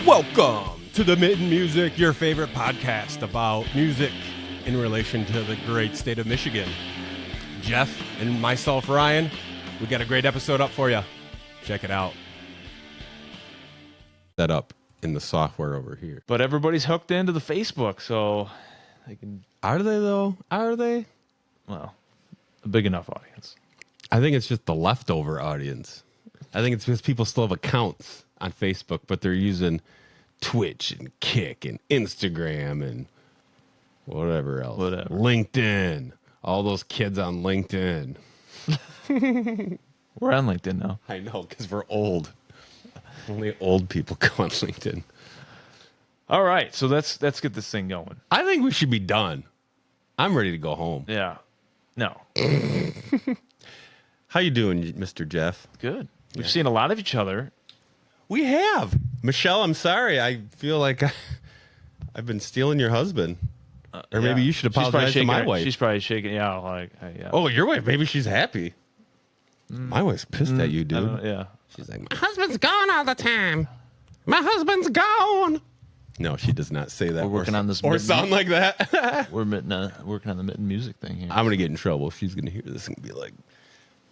Welcome to the Mitten Music, your favorite podcast about music in relation to the great state of Michigan. Jeff and myself, Ryan, we got a great episode up for you. Check it out. Set up in the software over here. But everybody's hooked into the Facebook, so they can. Are they, though? Are they? Well, a big enough audience. I think it's just the leftover audience. I think it's because people still have accounts on Facebook, but they're using Twitch and Kick and Instagram and whatever else. LinkedIn. All those kids on LinkedIn. We're on LinkedIn now. I know, because we're old. Only old people go on LinkedIn. All right, so let's get this thing going. I think we should be done. I'm ready to go home. Yeah. No. How you doing, Mr. Jeff? Good. We've seen a lot of each other. We have. Michelle, I'm sorry. I feel like I've been stealing your husband. Or maybe you should apologize to my wife. She's probably shaking. Yeah, yeah. Oh, your wife. Maybe she's happy. My wife's pissed at you, dude. Yeah. She's like, my husband's gone all the time. My husband's gone. No, she does not say that. We're working on this. Or sound like that. We're working on the Mitten Music thing here. I'm going to get in trouble. She's going to hear this and be like,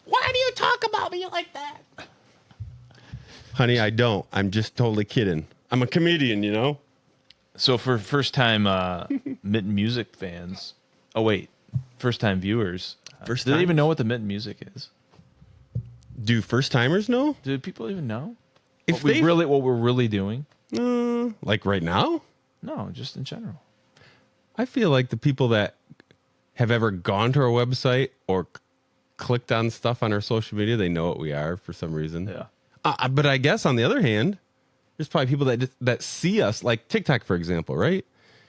why do you talk about me like that? Honey, I don't. I'm just totally kidding. I'm a comedian, you know? So for first-time Mitten Music fans, first-time viewers, do they even know what the Mitten Music is? Do first-timers know? Do people even know If what we're really doing? Like right now? No, just in general. I feel like the people that have ever gone to our website or clicked on stuff on our social media, they know what we are for some reason. Yeah. But I guess on the other hand, there's probably people that see us, like TikTok, for example, right?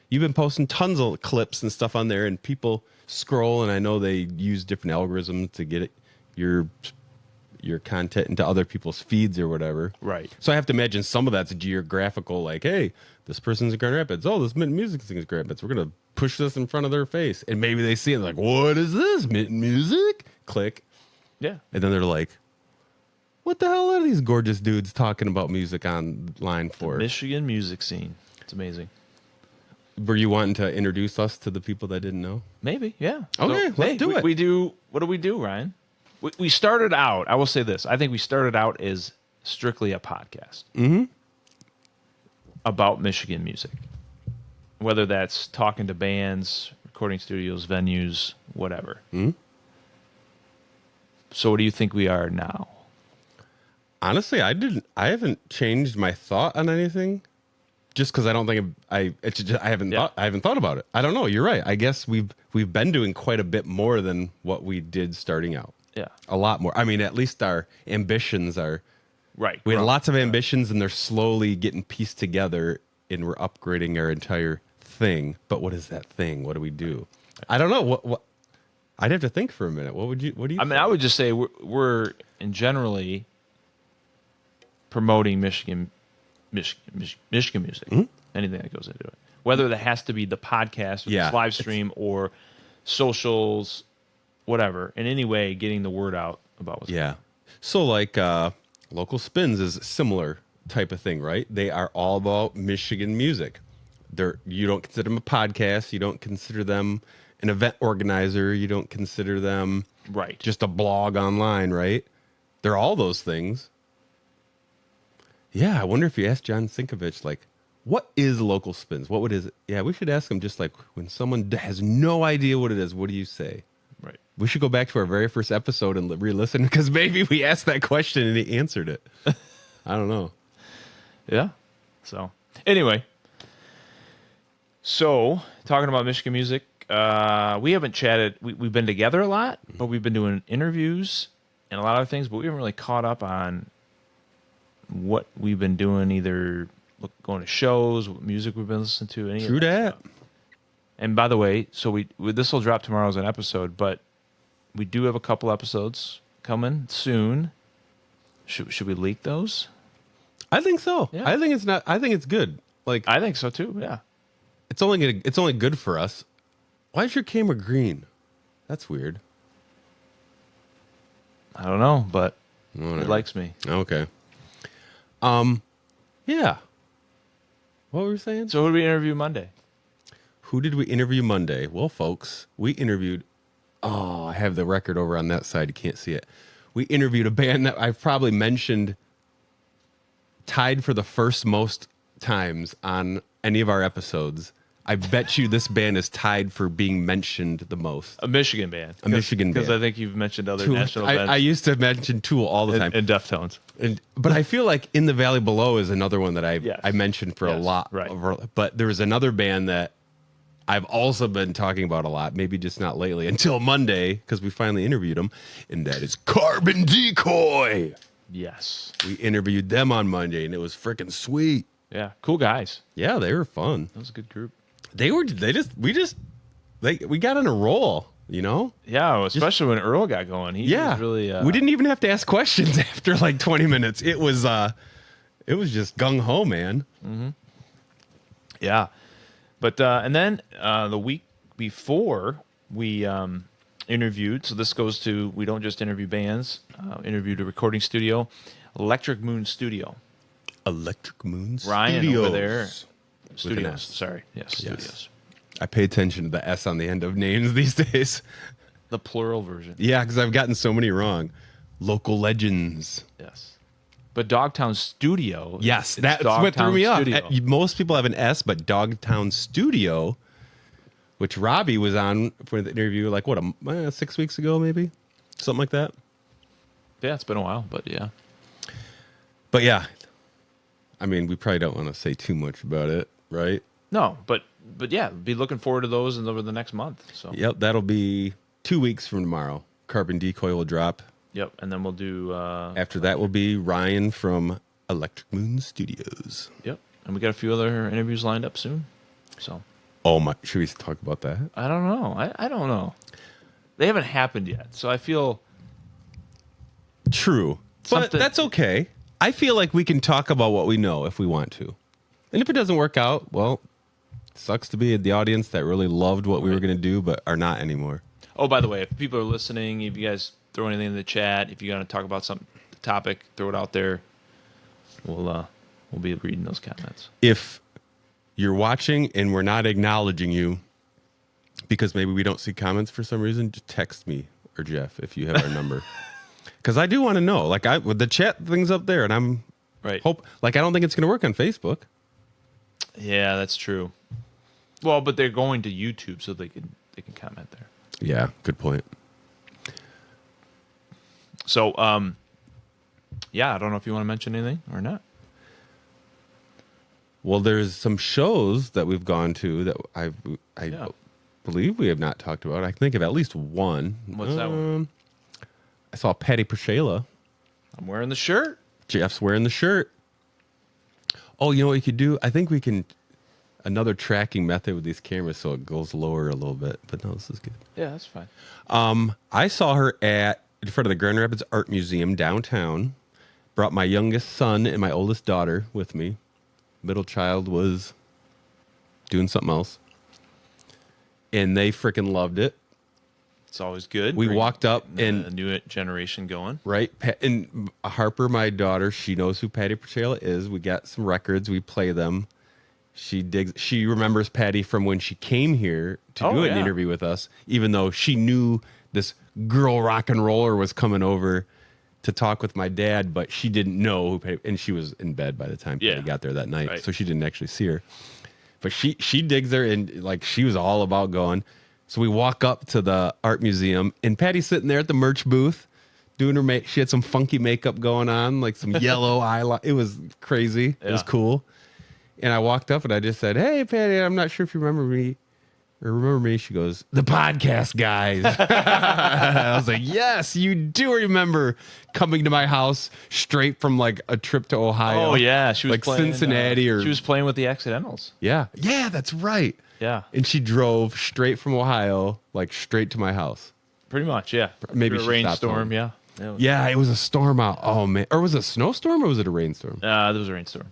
You've been posting tons of clips and stuff on there, and people scroll, and I know they use different algorithms to get your content into other people's feeds or whatever. Right. So I have to imagine some of that's geographical, like, hey, this person's in Grand Rapids. Oh, this Mitten Music thing is Grand Rapids. We're going to push this in front of their face. And maybe they see it like, what is this? Mitten Music? Click. Yeah. And then they're like, what the hell are these gorgeous dudes talking about music online for? The Michigan music scene. It's amazing. Were you wanting to introduce us to the people that didn't know? Maybe, yeah. Okay, let's do it. What do we do, Ryan? We started out, I will say this, I think we started out as strictly a podcast about Michigan music. Whether that's talking to bands, recording studios, venues, whatever. So what do you think we are now? Honestly, I haven't changed my thought on anything, just because I don't think I haven't thought about it. I don't know. You're right. I guess we've been doing quite a bit more than what we did starting out. Yeah, a lot more. I mean, at least our ambitions are right. We had lots of ambitions, and they're slowly getting pieced together, and we're upgrading our entire thing. But what is that thing? What do we do? I don't know. What? I'd have to think for a minute. What do you? I mean, I would just say we're in generally promoting Michigan music, anything that goes into it, whether that has to be the podcast or this live stream or socials, whatever, in any way getting the word out about what's going on. So like Local Spins is a similar type of thing, right? They are all about Michigan music. You don't consider them a podcast, you don't consider them an event organizer, you don't consider them just a blog online, right? They're all those things. Yeah, I wonder if you asked John Sinkovich, like, what is Local Spins? What is it? Yeah, we should ask him, just like, when someone has no idea what it is, what do you say? Right. We should go back to our very first episode and re-listen, because maybe we asked that question and he answered it. I don't know. Yeah. So, anyway. So, talking about Michigan music, we haven't chatted. We've been together a lot, but we've been doing interviews and a lot of things, but we haven't really caught up on what we've been doing, either going to shows, what music we've been listening to, any True of that that. stuff. And by the way, so this will drop tomorrow as an episode, but we do have a couple episodes coming soon. Should we leak those? I think so. Yeah. I think it's good. Like, I think so too. Yeah. it's only good for us. Why is your camera green? That's weird. I don't know, but Whatever. it likes me. Okay. Yeah. What were we saying? So who did we interview Monday? Who did we interview Monday? Well, folks, we interviewed. Oh, I have the record over on that side. You can't see it. We interviewed a band that I've probably mentioned tied for the first most times on any of our episodes. I bet you this band is tied for being mentioned the most. A Michigan band. A Michigan band. Because I think you've mentioned other Tool. national bands. I used to mention Tool all the time. And Deftones. But I feel like In the Valley Below is another one that Yes. I mentioned for a lot. Right. But there was another band that I've also been talking about a lot, maybe just not lately, until Monday, because we finally interviewed them, and that is Carbon Decoy. Yes. We interviewed them on Monday, and it was freaking sweet. Yeah. Cool guys. Yeah, they were fun. That was a good group. We got on a roll, you know? Yeah, especially when Earl got going. He was really... we didn't even have to ask questions after like 20 minutes. It was just gung-ho, man. Yeah. But and then the week before we interviewed, so this goes to, we don't just interview bands, interviewed a recording studio, Electric Moon Studio. Electric Moon Ryan Studios. over there. With an Studios. S. Sorry. Yes, Studios. I pay attention to the S on the end of names these days. The plural version. Yeah, because I've gotten so many wrong. Local Legends. Yes. But Dogtown Studio. Yes, it's that's what threw Dogtown me off. Studio. Most people have an S, but Dogtown Studio, which Robbie was on for the interview, like 6 weeks ago, maybe? Something like that. Yeah, it's been a while, but yeah. But yeah, I mean, we probably don't want to say too much about it, right? No, but yeah, be looking forward to those over the next month. So Yep, that'll be 2 weeks from tomorrow. Carbon Decoy will drop. Yep, and then we'll do... After that will be Ryan from Electric Moon Studios. Yep, and we got a few other interviews lined up soon. So Oh my! Should we talk about that? I don't know. I don't know. They haven't happened yet, so I feel... True, but Something- that's okay. I feel like we can talk about what we know if we want to. And if it doesn't work out, well, it sucks to be the audience that really loved what we were going to do, but are not anymore. Oh, by the way, if people are listening, if you guys throw anything in the chat, if you're going to talk about some topic, throw it out there. We'll be reading those comments. If you're watching and we're not acknowledging you because maybe we don't see comments for some reason, just text me or Jeff if you have our number. Because I do want to know. Like, with the chat thing's up there, and I'm Right. I don't think it's going to work on Facebook. Yeah, that's true. Well, but they're going to YouTube, so they can comment there. Yeah, good point. So, yeah, I don't know if you want to mention anything or not. Well, there's some shows that we've gone to that I Yeah. believe we have not talked about. I can think of at least one. What's that one? I saw Patty Priscilla. I'm wearing the shirt. Jeff's wearing the shirt. Oh, you know what you could do? I think we can another tracking method with these cameras so it goes lower a little bit. But no, this is good. Yeah, that's fine. I saw her in front of the Grand Rapids Art Museum downtown. Brought my youngest son and my oldest daughter with me. Middle child was doing something else. And they freaking loved it. It's always good. We Bring walked up the and new generation going. right, and Harper, my daughter, she knows who Patty Priscilla is. We got some records. We play them. She digs. She remembers Patty from when she came here to do an interview with us, even though she knew this girl rock and roller was coming over to talk with my dad, but she didn't know who Patty, and she was in bed by the time Patty got there that night, so she didn't actually see her. But she digs her, and like she was all about going. So we walk up to the art museum, and Patty's sitting there at the merch booth doing her she had some funky makeup going on, like some yellow eyeliner. It was crazy. It was cool. And I walked up and I just said, "Hey, Patty, I'm not sure if you remember me." Or remember me? She goes, "The podcast guys." I was like, "Yes, you do remember coming to my house straight from like a trip to Ohio." Oh yeah, she was like playing, Cincinnati, or she was playing with the Accidentals. yeah, that's right. Yeah, and she drove straight from Ohio, like straight to my house. Pretty much, yeah. Maybe a she rainstorm, stopped yeah. Yeah, it was a storm out. Oh man, or was it a snowstorm or was it a rainstorm? There was a rainstorm.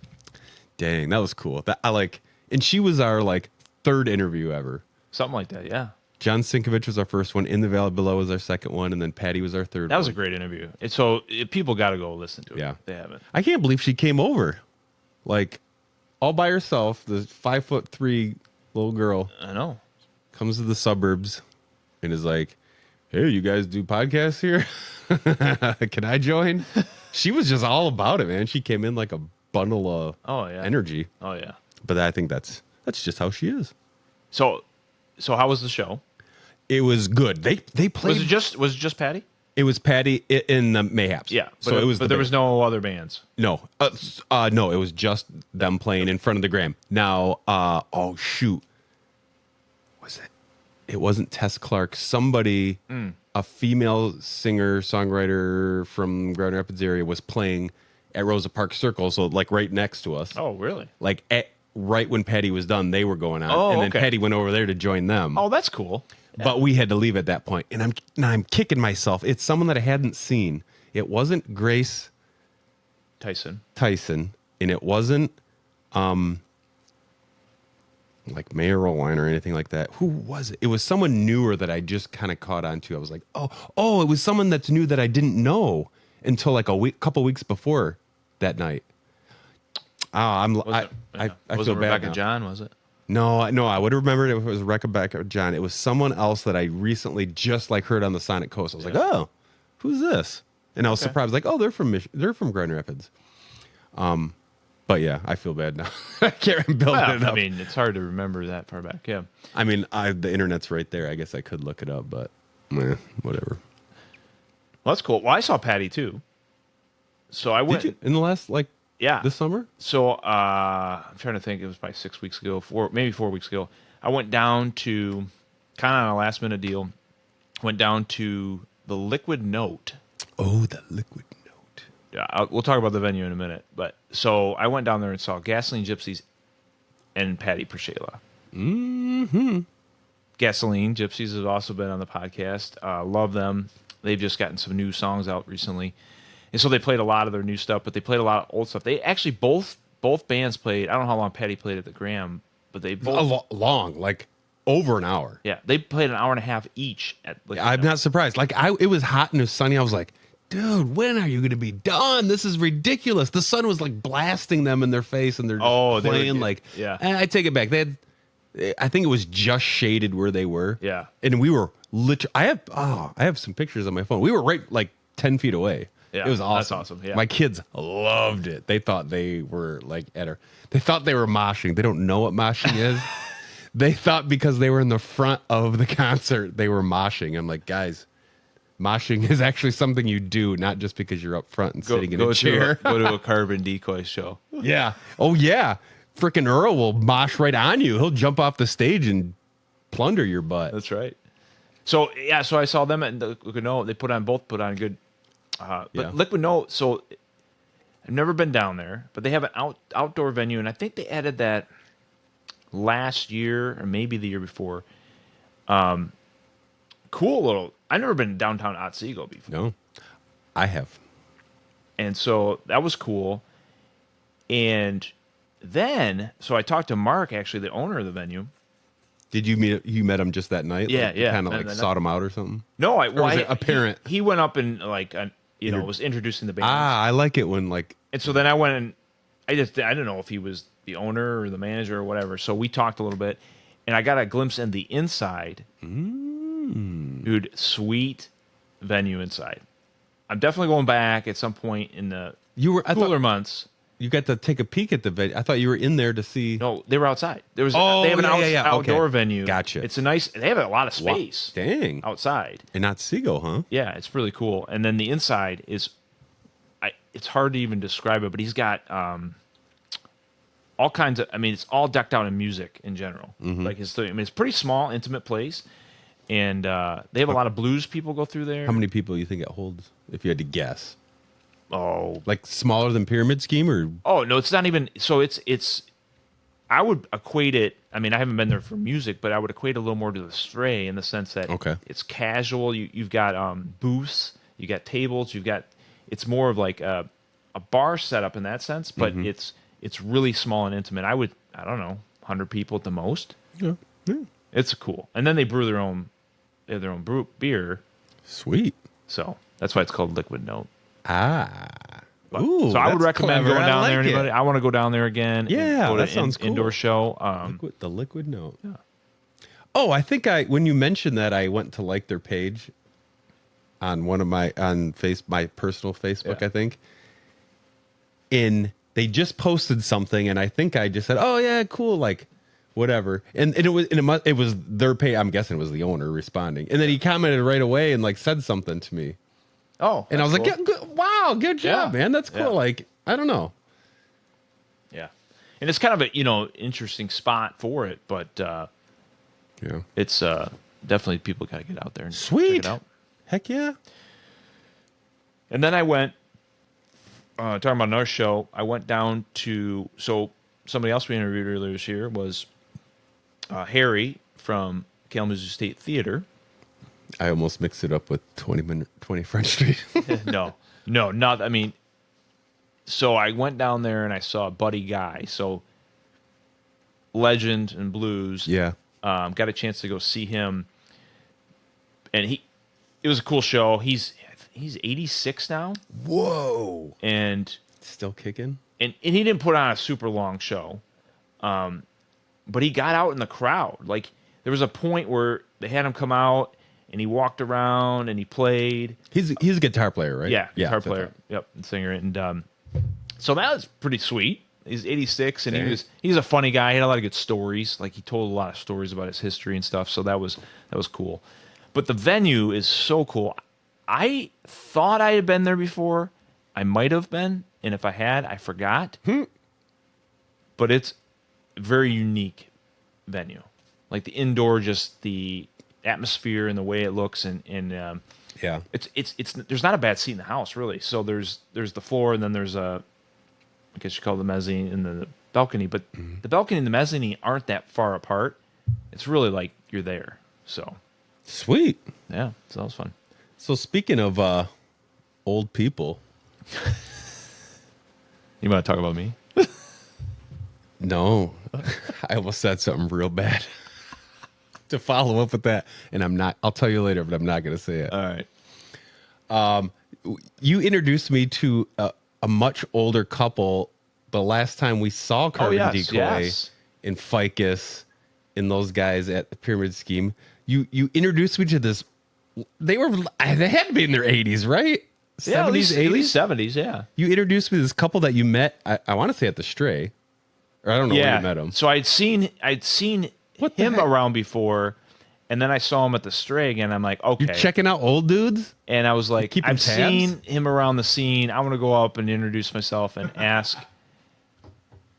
Dang, that was cool. That I like, and she was our like third interview ever. Something like that, yeah. John Sinkovich was our first one. In the Valley Below was our second one, and then Patty was our third. That was a great interview. So people got to go listen to it. Yeah, if they haven't. I can't believe she came over. Like, all by herself. The 5'3" little girl I know. comes to the suburbs and is like, "Hey, you guys do podcasts here? Can I join?" She was just all about it, man. She came in like a bundle of Oh yeah. energy. Oh yeah. But I think that's just how she is. So how was the show? It was good. They played. Was it just Patty? It was Patty in the Mayhaps. Yeah. So it was. But there was no other bands. no. No. It was just them playing in front of the Graham. Now, oh shoot, was it? It wasn't Tess Clark. Somebody, a female singer songwriter from Grand Rapids area, was playing at Rosa Parks Circle. So like right next to us. Oh really? Like right when Patty was done, they were going on, Oh, and then okay. Patty went over there to join them. Oh, that's cool. But we had to leave at that point, and I'm kicking myself. It's someone that I hadn't seen. It wasn't Grace Tyson. and it wasn't like Mayorline or anything like that. Who was it? It was someone newer that I just kind of caught on to. I was like, oh, it was someone that's new that I didn't know until like couple weeks before that night. Oh, I Was feel it bad Rebecca now. John? Was it? No, I would have remembered it if it was Rebecca John. It was someone else that I recently just like heard on the Sonic Coast. I was like, oh, who's this? And I was surprised, like, oh, they're from Grand Rapids. But yeah, I feel bad now. I can't build it up. I mean, it's hard to remember that far back. Yeah. I mean, the internet's right there. I guess I could look it up, but whatever. Well, that's cool. Well, I saw Patty too. So I went. Did you in the last Yeah. this summer? So I'm trying to think. It was probably 6 weeks ago, maybe 4 weeks ago. I went down to kind of on a last minute deal. Went down to the Liquid Note. Oh, the Liquid Note. Yeah, we'll talk about the venue in a minute. But so I went down there and saw Gasoline Gypsies and Patty Pershela. Mm-hmm. Gasoline Gypsies has also been on the podcast. Love them. They've just gotten some new songs out recently. And so they played a lot of their new stuff, but they played a lot of old stuff. They actually both bands played. I don't know how long Patty played at the Graham, but they both Long, like over an hour. Yeah, they played an hour and a half each at I'm not surprised. Like it was hot and it was sunny. I was like, dude, when are you going to be done? This is ridiculous. The sun was like blasting them in their face, and they're just playing yeah. And I take it back. They had, I think it was just shaded where they were. Yeah, and we were literally. I have some pictures on my phone. We were right like 10 feet away. Yeah, it was awesome. That's awesome. Yeah, my kids loved it. They thought they were like they thought they were moshing. They don't know what moshing is. They thought because they were in the front of the concert, they were moshing. I'm like, guys, moshing is actually something you do, not just because you're up front and sitting in a chair. Go to a Carbon Decoy show. Yeah. Oh, yeah. Frickin' Earl will mosh right on you. He'll jump off the stage and plunder your butt. That's right. So, yeah, so I saw them at the Liquid Note. They put on good. But Liquid Note, so I've never been down there, but they have an outdoor venue, and I think they added that last year or maybe the year before. Cool little. I've never been downtown Otsego before. No, I have. And so that was cool. And then, so I talked to Mark, actually, the owner of the venue. Did you met him just that night? Yeah, like, yeah. Kind of like sought him out or something? No, was it apparent? He went up and was introducing the band. I like it when like. And so then I went and I didn't know if he was the owner or the manager or whatever. So we talked a little bit, and I got a glimpse in the inside. Dude, sweet venue inside. I'm definitely going back at some point in the cooler months. You got to take a peek at the venue. I thought you were in there to see. No, they were outside. They have an outdoor venue. Gotcha. It's they have a lot of space. Wow. Dang. Outside. And Otsego, huh? Yeah, it's really cool. And then the inside is, it's hard to even describe it, but he's got all kinds of, it's all decked out in music in general. Like it's a pretty small, intimate place. And they have a lot of blues people go through there. How many people do you think it holds, if you had to guess? Oh, like smaller than Pyramid Scheme, or? Oh no, it's not even. So it's. I would equate it. I haven't been there for music, but I would equate it a little more to the Stray in the sense that it's casual. You've got booths, you got tables, It's more of like a bar setup in that sense, but it's really small and intimate. I don't know, 100 people at the most. Yeah. It's cool, and then they brew their own. They have their own beer. Sweet. So that's why it's called Liquid Note. Ah. Ooh, So I would that's recommend clever. going down I there. like it. Anybody? I want to go down there again. Yeah, go that to sounds cool. indoor show. The liquid note. Yeah. Oh, I think when you mentioned that, I went to like their page on one of my my personal Facebook, Yeah. I think. They just posted something, and I think I just said, "Oh yeah, cool," like whatever. And it was their page. I'm guessing it was the owner responding, and then he commented right away and like said something to me, Oh, and I was cool. like, yeah, "Wow, good job, Yeah. man. That's cool." Yeah. Like I don't know. Yeah, and it's kind of a interesting spot for it, but Yeah. it's definitely people got to get out there and Sweet. check it out. Heck yeah. And then I went talking about another show. I went down to somebody else we interviewed earlier this year was Harry from Kalamazoo State Theater. I almost mixed it up with 20 French Street. No, not. I mean, so I went down there and I saw Buddy Guy. So legend and blues. Yeah. Got a chance to go see him, and it was a cool show. He's 86 now, Whoa. and Still kicking? he didn't put on a super long show, but he got out in the crowd. Like there was a point where they had him come out and he walked around and he played. He's a guitar player, right? Yeah, guitar player. Yep, and singer. And so that was pretty sweet. He's 86, and Dang. he's a funny guy. He had a lot of good stories. Like he told a lot of stories about his history and stuff. So that was cool. But the venue is so cool. I thought I had been there before. I might have been, and if I had, I forgot. But it's a very unique venue. Like the indoor, just the atmosphere and the way it looks, and Yeah. it's there's not a bad seat in the house really. So there's the floor, and then there's I guess you call it the mezzanine and the balcony. But the balcony and the mezzanine aren't that far apart. It's really like you're there. So Sweet. yeah, so that was fun. So speaking of old people, You want to talk about me? no, I almost said something real bad to follow up with that, and I'm not. I'll tell you later, but I'm not going to say it. All right. You introduced me to a much older couple the last time we saw Carbon yes, Decoy yes. and Ficus and those guys at the Pyramid Scheme. You introduced me to this. They had to be in their 80s, right? Yeah, 70s, at least 80s? 70s, yeah. You introduced me to this couple that you met, I want to say at the Stray. Or I don't know where you met them. So I'd seen What the him heck? around before, and then I saw him at the Stray again. I'm like, okay. You're checking out old dudes? And I was like, keeping I've tabs? seen him around the scene. I want to go up and introduce myself and ask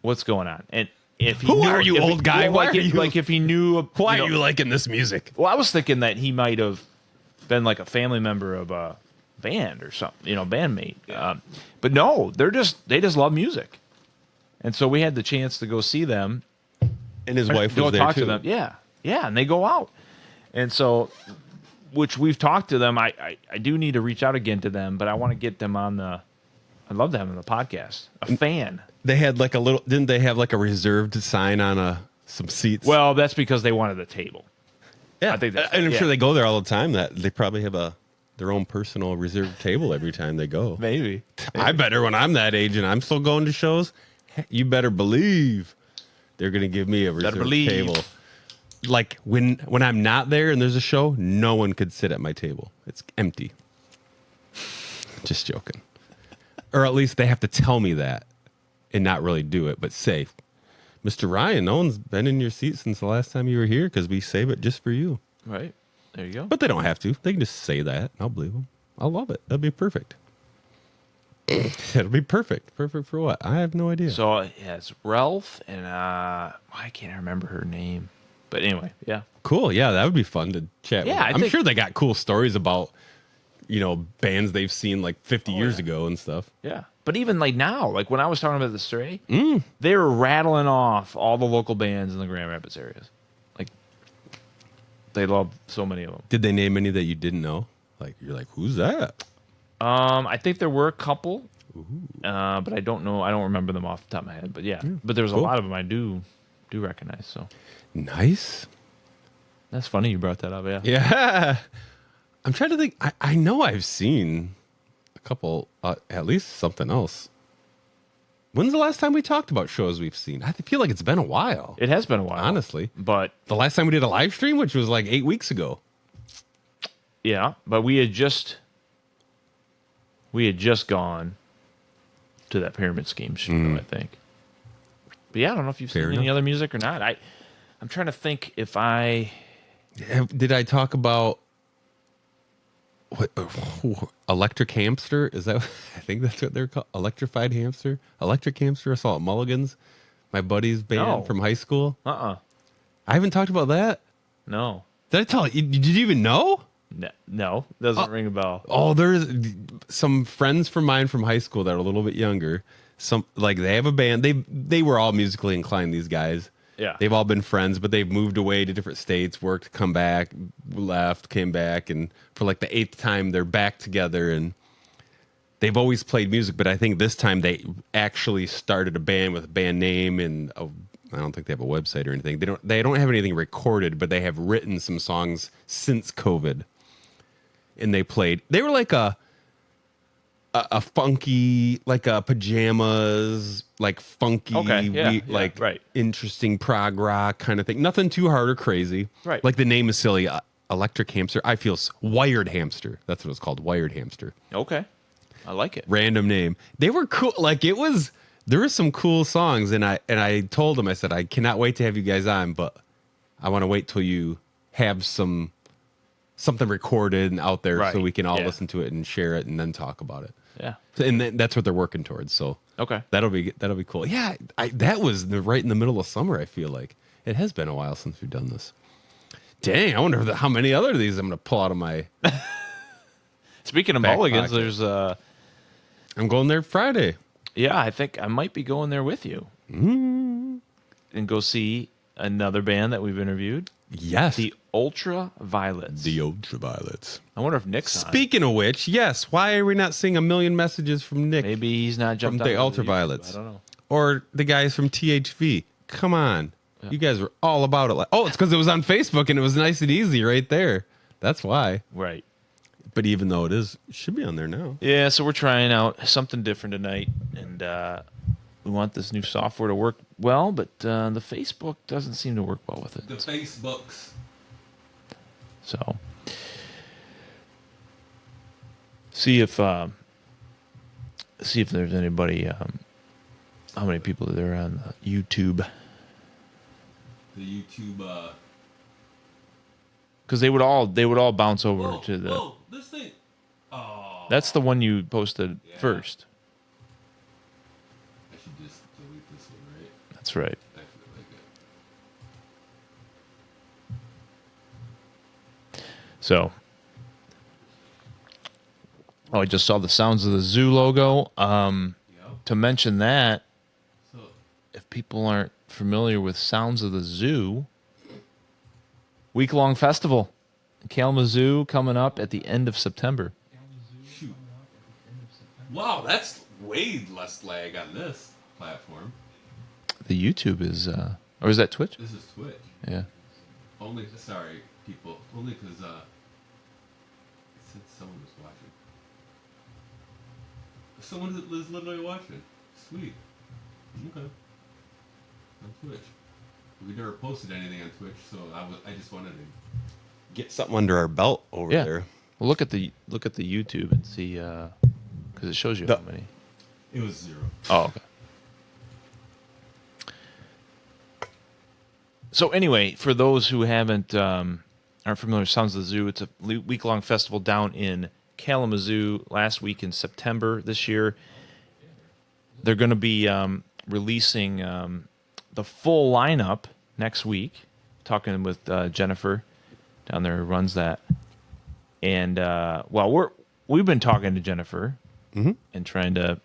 what's going on. And if he Who knew, are you, if he- old guy? well, Why like, are if, you- like if he knew, Why you are know- you liking this music? Well, I was thinking that he might have been like a family member of a band or something, bandmate. But no, they just love music. And so we had the chance to go see them. And his wife Go was there talk too. to them. Yeah, and they go out. And so, which we've talked to them. I do need to reach out again to them, but I want to get them on the. I'd love to have them on the podcast. A fan. They had like didn't they have like a reserved sign on some seats? Well, that's because they wanted a table. yeah. I think that's- and I'm yeah. sure they go there all the time. That they probably have their own personal reserved table every time they go. Maybe. I better when I'm that age and I'm still going to shows. You better believe they're going to give me a reserved believe. table. Like when I'm not there and there's a show, no one could sit at my table. It's empty. Just joking. Or at least they have to tell me that and not really do it, but say, Mr. Ryan, no one's been in your seat since the last time you were here because we save it just for you. Right. There you go. But they don't have to. They can just say that. I'll believe them. I'll love it. That'd be perfect. It'll be perfect. Perfect for what? I have no idea. So yeah, it's Ralph and I can't remember her name, but anyway, yeah. Cool. Yeah, that would be fun to chat with. Yeah, I I'm think- sure they got cool stories about, bands they've seen like 50 years yeah. ago and stuff. Yeah. But even like now, like when I was talking about the Stray, they were rattling off all the local bands in the Grand Rapids areas. Like they love so many of them. Did they name any that you didn't know? Like, you're like, who's that? I think there were a couple, but I don't know. I don't remember them off the top of my head. But yeah, but there's cool. a lot of them I do recognize. So Nice. that's funny you brought that up. Yeah. Yeah. I'm trying to think. I know I've seen a couple, at least something else. When's the last time we talked about shows we've seen? I feel like it's been a while. It has been a while, honestly. But The last time we did a live stream, which was like 8 weeks ago. yeah, but we had just gone to that Pyramid Scheme show, I think. But yeah, I don't know if you've Fair seen any enough. other music or not. I'm trying to think if I Did I talk about what electric hamster? Is that I think that's what they're called? Electrified hamster? Electric hamster? I saw it at Mulligan's. My buddy's band No. from high school. I I haven't talked about that. no. Did I tell you? Did you even know? No, doesn't ring a bell. Oh, there's some friends from mine from high school that are a little bit younger. Some like they have a band. They were all musically inclined. These guys. Yeah. They've all been friends, but they've moved away to different states, worked, come back, left, came back, and for like the 8th time they're back together. And they've always played music, but I think this time they actually started a band with a band name, and I don't think they have a website or anything. They don't have anything recorded, but they have written some songs since COVID. And they were like a funky, like a pajamas, like funky, right. interesting prog rock kind of thing. Nothing too hard or crazy. Right. Like the name is silly. Electric Hamster. I feel Wired Hamster. That's what it's called. Wired Hamster. Okay. I like it. Random name. They were cool. Like there were some cool songs, and I told them, I said, I cannot wait to have you guys on, but I want to wait till you have something recorded and out there so we can all listen to it and share it and then talk about it. Yeah. And that's what they're working towards. So Okay. that'll be cool. Yeah, that was right in the middle of summer. I feel like it has been a while since we've done this. Dang, I wonder how many other of these I'm going to pull out of my. Speaking of Back Mulligans, pocket. there's I'm going there Friday. yeah, I think I might be going there with you and go see another band that we've interviewed, Yes, the Ultraviolets. the Ultraviolets. I wonder if Nick's on. Speaking of which, yes, why are we not seeing a million messages from Nick Maybe he's not jumped from the onto Ultraviolets? YouTube. I don't know. Or the guys from THV? Come on, you guys were all about it. Oh, it's because it was on Facebook and it was nice and easy right there. That's why. Right. But even though it should be on there now. Yeah, so we're trying out something different tonight, and we want this new software to work well, but the Facebook doesn't seem to work well with it. The Facebooks. So, see if there's anybody. How many people are there on YouTube? The YouTube. Because they would all bounce over to the. Whoa, this thing. Oh. That's the one you posted first. I should just delete this one, right? That's right. I feel like it. So, I just saw the Sounds of the Zoo logo. To mention that, So, if people aren't familiar with Sounds of the Zoo, week-long festival in Kalamazoo coming up at the end of September. shoot. Wow, that's way less lag on this platform. The YouTube is, or is that Twitch? This is Twitch. Yeah. Sorry, people. Only because it said someone was watching. Someone is literally watching. Sweet. Okay. On Twitch. We never posted anything on Twitch, so I just wanted to get something under our belt over Yeah. there. Well, look at the YouTube and see, because it shows you how many. It was 0. Oh, okay. So anyway, for those who aren't familiar with Sounds of the Zoo, it's a week-long festival down in Kalamazoo last week in September this year. They're going to be releasing the full lineup next week. Talking with Jennifer down there who runs that, and we've been talking to Jennifer and trying to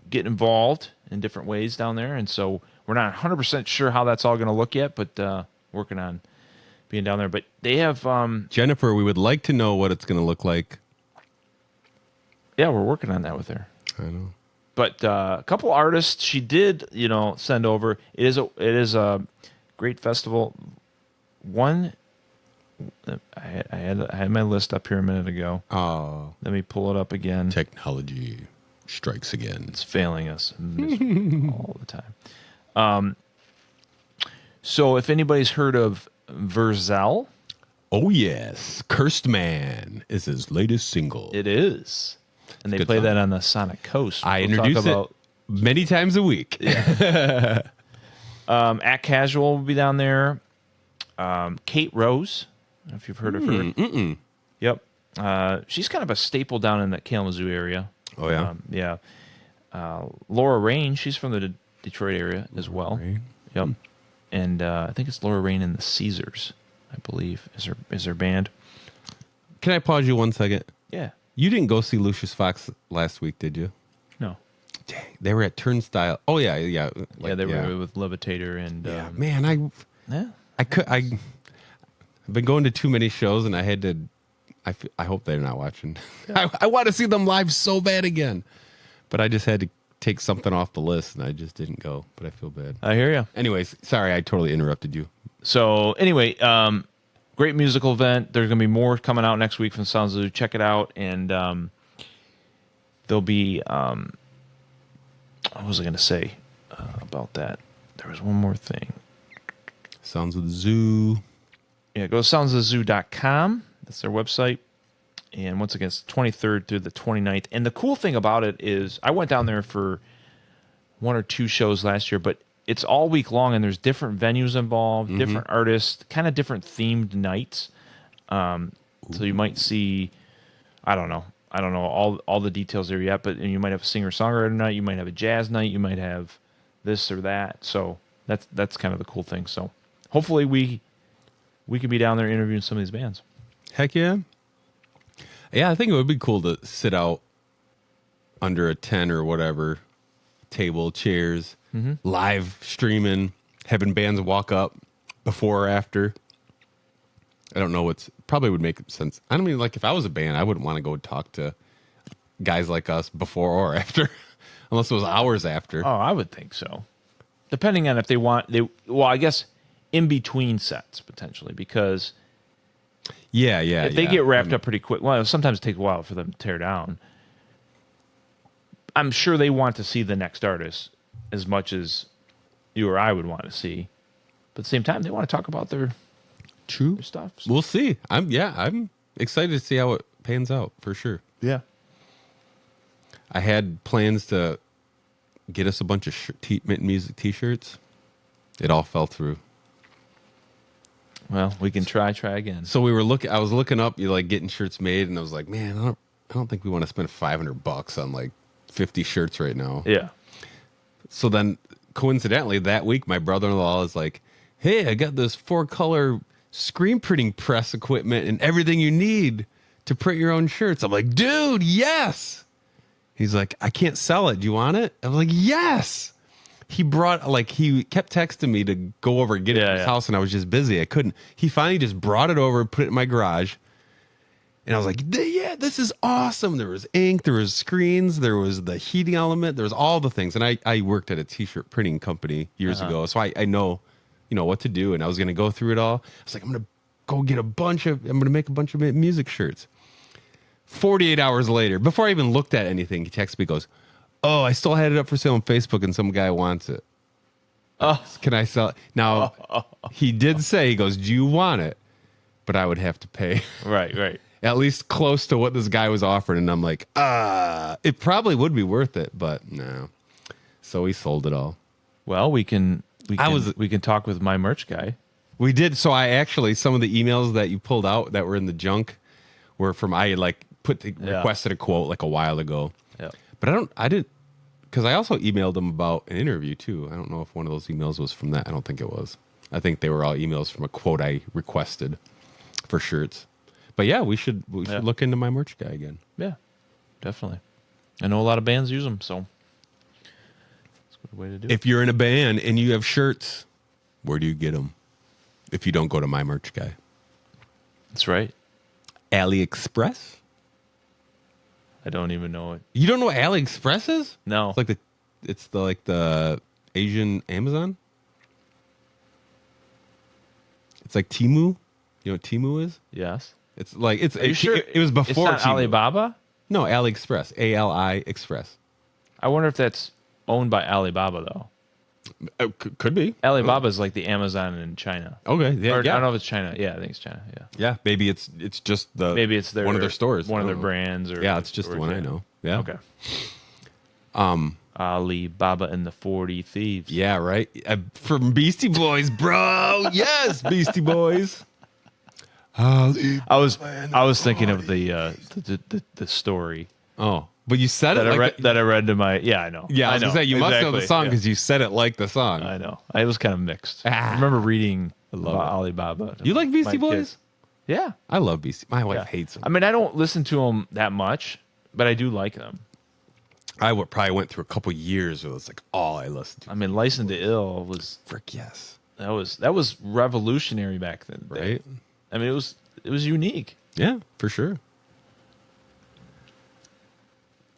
get involved in different ways down there, and so we're not 100% sure how that's all going to look yet, but working on being down there. But they have Jennifer, we would like to know what it's going to look like. yeah, we're working on that with her. I know. But a couple artists she did, send over. It is a great festival. One I had my list up here a minute ago. Oh, Let me pull it up again. technology strikes again. It's failing us all the time. So if anybody's heard of Verzel, Oh yes, Cursed Man is his latest single. it is. And they Good play song. that on the Sonic Coast. I We'll introduce talk about, it many times a week. Yeah. At Casual will be down there. Kate Rose, I don't know if you've heard of her. Yep. She's kind of a staple down in that Kalamazoo area. Oh yeah. Yeah. Laura Rain, she's from the Detroit area as well. Rain. Yep. And I think it's Laura Rain and the Caesars, I believe, is her band. Can I pause you 1 second? Yeah. You didn't go see Lucius Fox last week, did you? No. Dang, they were at Turnstile. Oh yeah, yeah. Yeah, they were with Levitator and Yeah, man, yeah. I've been going to too many shows, and I had to. I hope they're not watching. Yeah. I want to see them live so bad again, but I just had to take something off the list, and I just didn't go. But I feel bad. I hear you. Anyways, sorry, I totally interrupted you. So anyway, great musical event. There's going to be more coming out next week from Sounds of the Zoo. Check it out. And there'll be, what was I going to say about that? There was one more thing. Sounds of the Zoo. Yeah, go to soundsofthezoo.com. That's their website. And once again, it's the 23rd through the 29th. And the cool thing about it is I went down there for 1 or 2 shows last year, but it's all week long, and there's different venues involved, different artists, kind of different themed nights. So you might see, I don't know all the details there yet, but you might have a singer-songwriter night, you might have a jazz night, you might have this or that. So that's kind of the cool thing. So hopefully we could be down there interviewing some of these bands. Heck yeah. Yeah, I think it would be cool to sit out under a tent or whatever, table, chairs, live streaming, having bands walk up before or after. I don't know probably would make sense. I don't mean, like, if I was a band, I wouldn't want to go talk to guys like us before or after, unless it was hours after. Oh, I would think so. Depending on if they want, I guess in between sets potentially, because Yeah. if they get wrapped up pretty quick, well, sometimes it takes a while for them to tear down. I'm sure they want to see the next artist as much as you or I would want to see. But at the same time, they want to talk about their True stuff. So. We'll see. I'm excited to see how it pans out for sure. Yeah. I had plans to get us a bunch of Mint Music t-shirts. It all fell through. Well, we can try again. So I was looking up, getting shirts made, and I was like, man, I don't think we want to spend $500 on like 50 shirts right now. Yeah. So then, coincidentally, that week, my brother-in-law is like, hey, I got this 4-color screen printing press equipment and everything you need to print your own shirts. I'm like, dude, yes. He's like, I can't sell it. Do you want it? I'm like, yes. He kept texting me to go over and get it to his house, and I was just busy. I couldn't. He finally just brought it over, put it in my garage. And I was like, yeah, this is awesome. There was ink, there was screens, there was the heating element, there was all the things. And I worked at a t-shirt printing company years ago, so I know, what to do. And I was going to go through it all. I was like, I'm going to make a bunch of music shirts. 48 hours later, before I even looked at anything, he texts me, goes, oh, I still had it up for sale on Facebook and some guy wants it. Can I sell it? Now, he did say, he goes, do you want it? But I would have to pay. Right. At least close to what this guy was offering. And I'm like, it probably would be worth it, but no. So he sold it all. Well, we can talk with my merch guy. We did. So some of the emails that you pulled out that were in the junk were from, requested a quote like a while ago. Yeah. But I didn't, because I also emailed them about an interview too. I don't know if one of those emails was from that. I don't think it was. I think they were all emails from a quote I requested for shirts. But yeah, we should look into my merch guy again. Yeah, definitely. I know a lot of bands use them, so that's a good way to do it. If you're in a band and you have shirts, where do you get them? If you don't go to my merch guy. That's right. AliExpress? I don't even know it. You don't know what AliExpress is? No. It's the Asian Amazon. It's like Temu. You know what Temu is? Yes. It's like it's. Are you sure It was before it's not Temu. Alibaba? No, AliExpress. ALI Express. I wonder if that's owned by Alibaba though. Could be. Alibaba is like the Amazon in China. Okay. Yeah. Or, I yeah. don't know if it's China. Yeah, I think it's China. Yeah. Yeah. Maybe it's just the. Maybe it's one of their stores. one I of their don't know. brands. Or Yeah, it's just the one I know. Yeah. Okay. Alibaba and the 40 Thieves. Yeah. Right. From Beastie Boys, bro. Yes, Beastie Boys. I was thinking of the story Oh, but you said that it I like read that I read to my I know. Yeah, I was know. gonna say you must know the Exactly, song yeah. because you said it like the song. I know. I was kind of mixed. Ah. I remember reading love about it. Alibaba. to You like Beastie my Boys? kids. Yeah. I love Beastie. My wife Yeah. hates them. I mean, I don't listen to them that much, but I do like them. Probably went through a couple years where it's like all I listened to. I mean, License to Ill was Frick yes, that was revolutionary back then, right? I mean, it was unique. Yeah, for sure.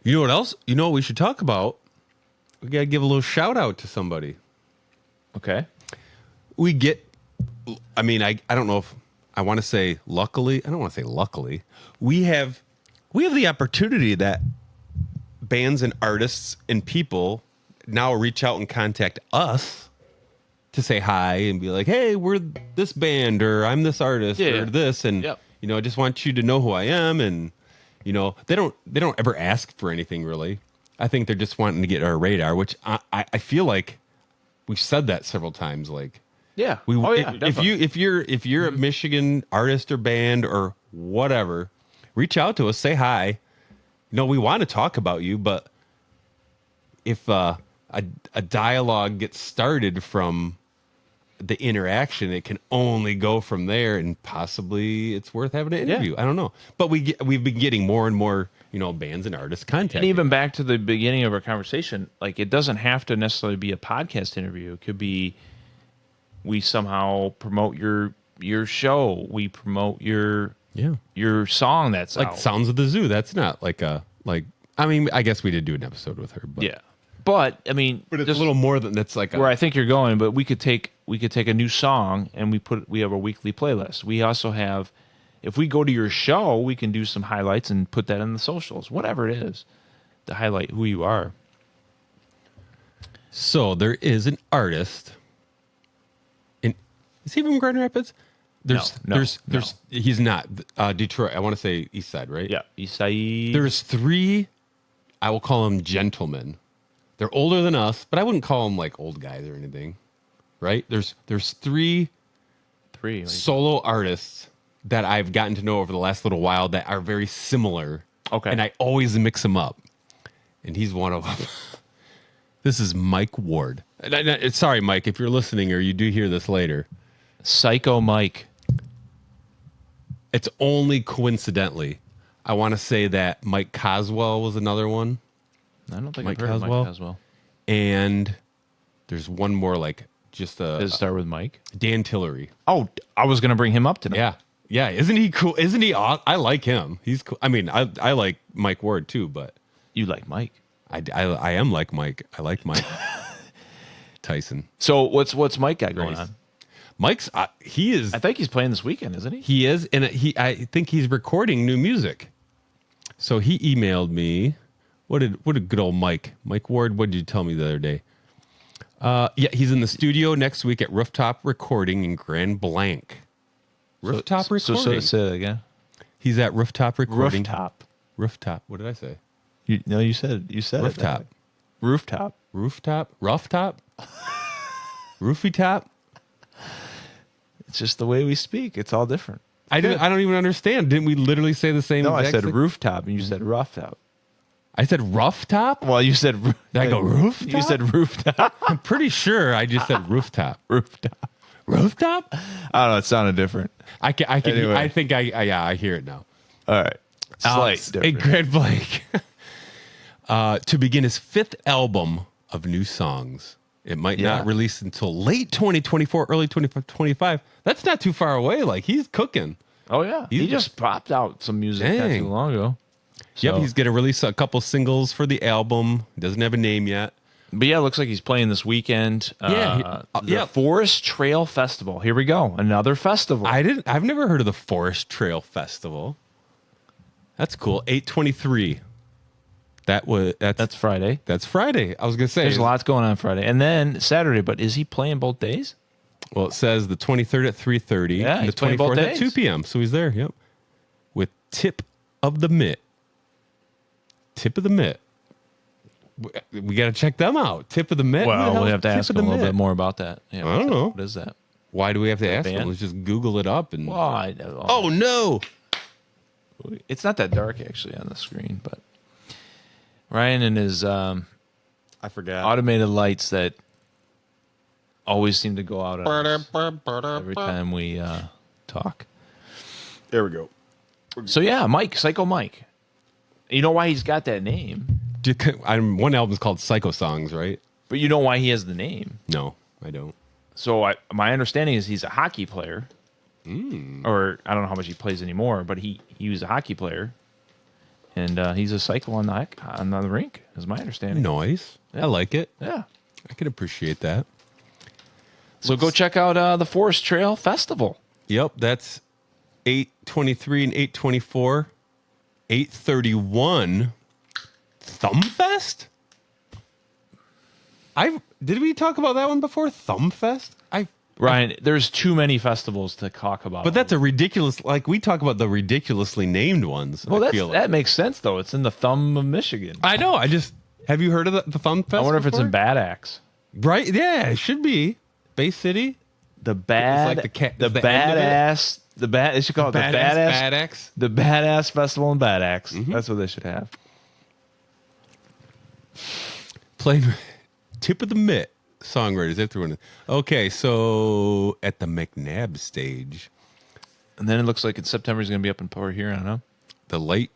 You know what else? You know what we should talk about? We gotta give a little shout out to somebody. Okay. We get. I mean, I don't know if I want to say luckily. I don't want to say luckily. We have the opportunity that bands and artists and people now reach out and contact us to say hi and be like, hey, we're this band or I'm this artist Yeah. or this. And, Yep. you know, I just want you to know who I am. And, you know, they don't ever ask for anything really. I think they're just wanting to get our radar, which I feel like we've said that several times. Like, Yeah. if you're a Michigan artist or band or whatever, reach out to us, say hi. You know, we want to talk about you, but if a dialogue gets started from the interaction, it can only go from there, and possibly it's worth having an interview. I don't know, but we've been getting more and more, you know, bands and artists contacting. And even back to the beginning of our conversation, like it doesn't have to necessarily be a podcast interview. It could be we somehow promote your show. We promote your song that's like out. Sounds of the Zoo. That's not like I mean, I guess we did do an episode with her, but Yeah. But I mean, but it's just a little more than that's like where I think you're going, but we could take a new song and we have a weekly playlist. We also have, if we go to your show, we can do some highlights and put that in the socials, whatever it is, to highlight who you are. So there is an artist. Is he from Grand Rapids? No. He's not. Detroit. I want to say East Side, right? Yeah, Isai. There's three. I will call them gentlemen. They're older than us, but I wouldn't call them like old guys or anything, right? There's three solo artists that I've gotten to know over the last little while that are very similar. Okay. And I always mix them up, and he's one of them. This is Mike Ward. Sorry, Mike, if you're listening or you do hear this later. Psycho Mike. It's only coincidentally. I want to say that Mike Coswell was another one. I don't think Mike I've heard Coswell? of Mike Coswell. And there's one more, like just Does it start with Mike? Dan Tillery. Oh, I was going to bring him up tonight. Yeah. Yeah. Isn't he cool? Isn't he? I like him. He's cool. I mean, I like Mike Ward too, but You like Mike. I am like Mike. I like Mike Tyson. So what's Mike got going Grace. on? Mike's, he is. I think he's playing this weekend, isn't he? He is, and I think he's recording new music. So he emailed me. What a good old Mike Ward. What did you tell me the other day? Yeah, he's in the studio next week at Rooftop Recording in Grand Blanc. Rooftop Recording. So say it again. He's at Rooftop Recording. Rooftop. What did I say? You said Rooftop. it. Rooftop. Rooftop. Rooftop. Roofy top. It's just the way we speak. It's all different. I don't even understand. Didn't we literally say the same? No, I exact said thing? rooftop, and you said rooftop. I said rough top. Well, you said. Did I go rooftop? You said rooftop. I'm pretty sure I just said rooftop. Rooftop. Rooftop? I don't know. It sounded different. I can. Anyway. I think I hear it now. All right. Slight A different. Grand Blanc to begin his fifth album of new songs. It might Yeah. not release until late 2024, early 2025. That's not too far away. Like he's cooking. Oh yeah, he just popped out some music not Dang. too long ago. Yep, So- he's going to release a couple singles for the album. Doesn't have a name yet. But yeah, it looks like he's playing this weekend. Yeah. Forest Trail Festival. Here we go. Another festival. I've never heard of the Forest Trail Festival. That's cool. 8/23. That's Friday. That's Friday. I was gonna say There's lots going on Friday. And then Saturday, but is he playing both days? Well, it says the 23rd at 3:30 Yeah, and the he's playing both 24th at days. 2 p.m. So he's there, yep. With Tip of the Mitt. Tip of the Mitt. We got to check them out. Tip of the Mitt. Well, we'll have to Tip ask of him the a little Mitt? bit more about that. Yeah, I don't know. What is that? Why do we have to ask band? him? Let's just Google it up and. Well, I know. Oh no! It's not that dark actually on the screen, but Ryan and his I forgot. automated lights that always seem to go out on us every time we talk. There we go. So yeah, Psycho Mike. You know why he's got that name, One album's called Psycho Songs, right? but you know why he has the name. No, I don't. So my understanding is he's a hockey player, or I don't know how much he plays anymore, but he was a hockey player, and he's a psycho on the rink. Is my understanding. Nice. I like it. Yeah. I can appreciate that. So go check out the Forest Trail Festival. Yep, that's 8/23 and 8/24. 8/31. Thumbfest? Did we talk about that one before? Thumbfest? Ryan, there's too many festivals to talk about. But that's a ridiculous. Like we talk about the ridiculously named ones. well, I feel like. that makes sense though. It's in the thumb of Michigan. I know. Have you heard of the Thumbfest? I wonder if it's in before? Bad Axe. Right? Yeah, it should be Bay City. The bad, like the end of it. badass, they should call it Bad Axe. the badass festival in Bad Axe. Mm-hmm. That's what they should have. Played Tip of the Mitt songwriters. Everyone. Okay, so at the McNabb stage, And then it looks like in September he's going to be up in Port Huron, huh? the Light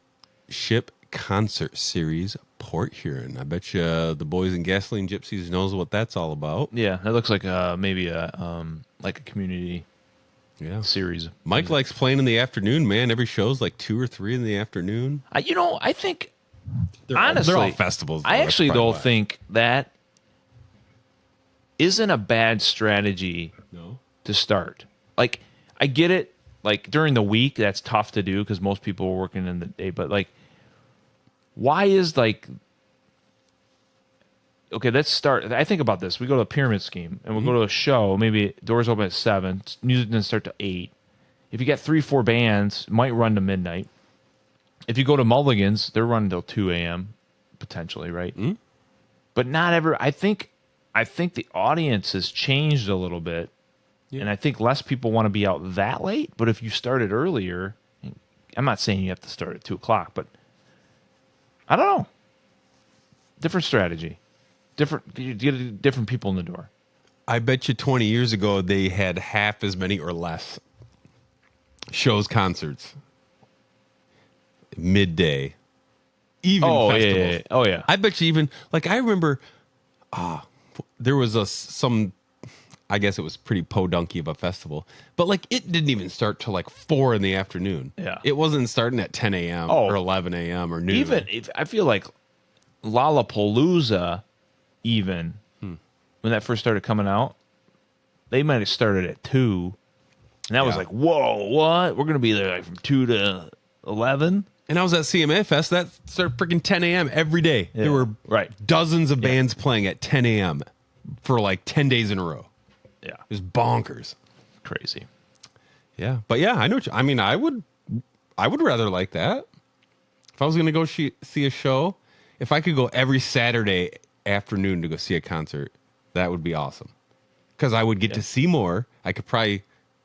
Ship Concert Series, Port Huron. I bet you the Boys and Gasoline Gypsies knows what that's all about. Yeah, that looks like maybe a community Yeah. series. Mike likes playing in the afternoon, man. Every show's like 2 or 3 in the afternoon. I think they're honestly, all festivals. I though. actually That's probably though why. think that isn't a bad strategy No. to start. Like, I get it. Like during the week, that's tough to do because most people are working in the day. But like, why is like, okay, let's start. I think about this. We go to a pyramid scheme and we'll go to a show. Maybe doors open at 7. Music doesn't start to 8. If you get 3-4 bands, it might run to midnight. If you go to Mulligan's, they're running till 2 a.m. potentially, right? But not ever. I think the audience has changed a little bit. And I think less people want to be out that late. But if you started earlier, I'm not saying you have to start at 2 o'clock, but I don't know. Different strategy. You get different people in the door. I bet you 20 years ago they had half as many or less shows, concerts, midday, even festivals. Yeah. Oh, yeah. I bet you even like I remember there was I guess it was pretty podunky of a festival, but like it didn't even start till like 4 in the afternoon. Yeah. It wasn't starting at 10 a.m. or 11 a.m. or noon. Even if I feel like Lollapalooza, even when that first started coming out, they might have started at 2. And that was like, whoa, what? We're going to be there like from 2 to 11? And I was at CMA Fest. That started freaking 10 a.m. every day. Yeah. There were Right. dozens of bands playing at 10 a.m. for like 10 days in a row. Yeah. It was bonkers. Crazy. Yeah, but yeah, I know. I mean, I would rather like that. If I was going to go see a show, if I could go every Saturday afternoon to go see a concert, that would be awesome. Because I would get to see more.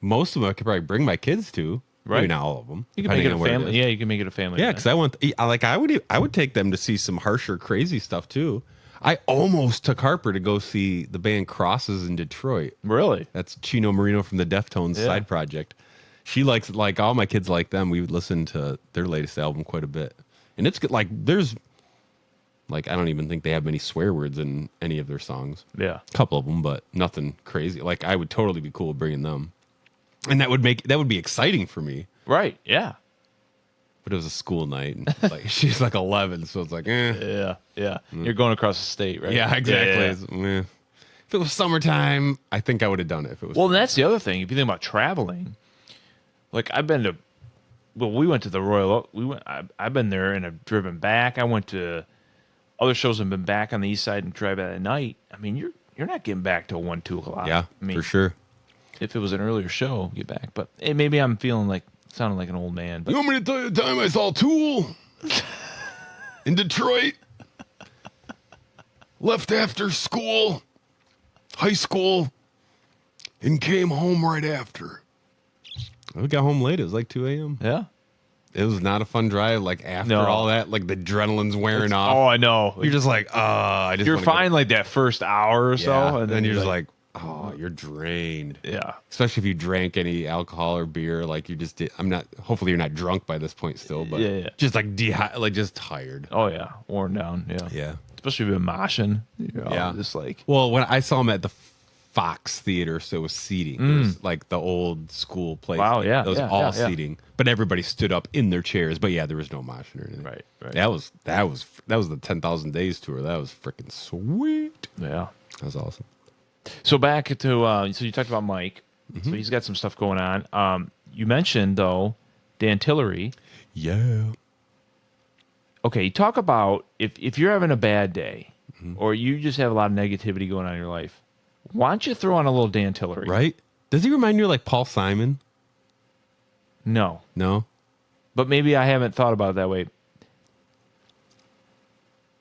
Most of them I could probably bring my kids to. Right. Maybe not all of them. You can make depending it on a where family. is. Yeah, you can make it a family. Yeah, event. because I would take them to see some harsher, crazy stuff too. I almost took Harper to go see the band Crosses in Detroit. Really? That's Chino Marino from the Deftones Yeah. side project. She likes, like all my kids like them. We would listen to their latest album quite a bit, and it's good. Like there's, like I don't even think they have many swear words in any of their songs. Yeah. A couple of them, but nothing crazy. Like I would totally be cool with bringing them, and that would be exciting for me. Right. Yeah. but it was a school night, and like she's like 11, so it's like, Yeah. You're going across the state, right? yeah, exactly. Yeah. It's, if it was summertime, I think I would have done it. If it was, Well, and that's the other thing. If you think about traveling, like I've been to, well, we went to the Royal. I've been there and I've driven back. I went to other shows and been back on the east side and drive at night. I mean, you're not getting back till 1, 2 o'clock. yeah, I mean, for sure. If it was an earlier show, get back. But maybe I'm sounding like an old man. But You want me to tell you the time I saw Tool in Detroit? Left after school, high school, and came home right after. We got home late. It was like 2 a.m. yeah. It was not a fun drive. Like after No. all that, like the adrenaline's wearing off. Oh, I know. You're just like, I just You're wanna go. fine like that first hour or so, Yeah, and then you're just like, oh, you're drained. yeah. Especially if you drank any alcohol or beer, like you just did. I'm not. Hopefully, you're not drunk by this point still, but Yeah. just like like just tired. Oh yeah, worn down. Yeah. Yeah. Especially if you've been moshing. Yeah. Just like Well, when I saw him at the Fox Theater, so it was seating. It was like the old school place. Wow, yeah, It was yeah, all yeah. seating, but everybody stood up in their chairs. But yeah, there was no moshing or anything. Right. That was the 10,000 Days tour. That was freaking sweet. Yeah. That was awesome. So back to so you talked about Mike. So he's got some stuff going on. You mentioned though Dan Tillery. Yeah. Okay, you talk about if you're having a bad day or you just have a lot of negativity going on in your life, why don't you throw on a little Dan Tillery? Right? Does he remind you of like Paul Simon? No, No. but maybe I haven't thought about it that way.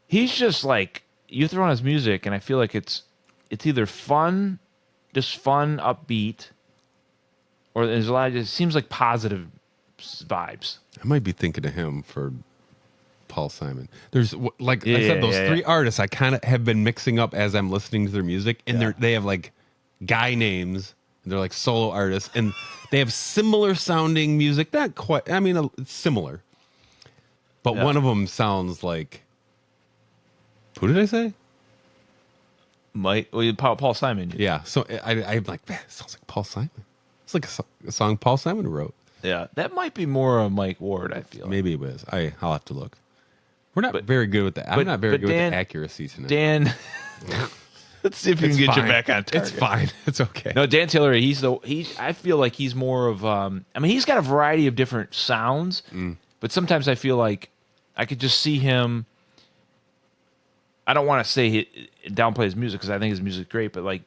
He's just like you throw on his music, and I feel like it's either fun, just fun, upbeat, or there's a lot. It seems like positive vibes. I might be thinking of him for Paul Simon. There's like I Yeah, said, those yeah, three yeah. artists I kind of have been mixing up as I'm listening to their music, and they have like guy names. And they're like solo artists, and they have similar sounding music. Not quite. I mean, it's similar, but Yeah. one of them sounds like. Who did I say? Paul Simon. Yeah. So I'm like, man, it sounds like Paul Simon. It's like a song Paul Simon wrote. Yeah, that might be more of Mike Ward. I feel Maybe it was. I'll have to look. We're not But- very good with that. I'm but- not very but good Dan- with the accuracy tonight. Dan. Let's see if we It's can get fine. you back on target. It's fine. It's okay. No, Dan Tillery. I feel like he's more of. I mean, he's got a variety of different sounds, but sometimes I feel like I could just see him. I don't want to say downplay his music because I think his music's great, but like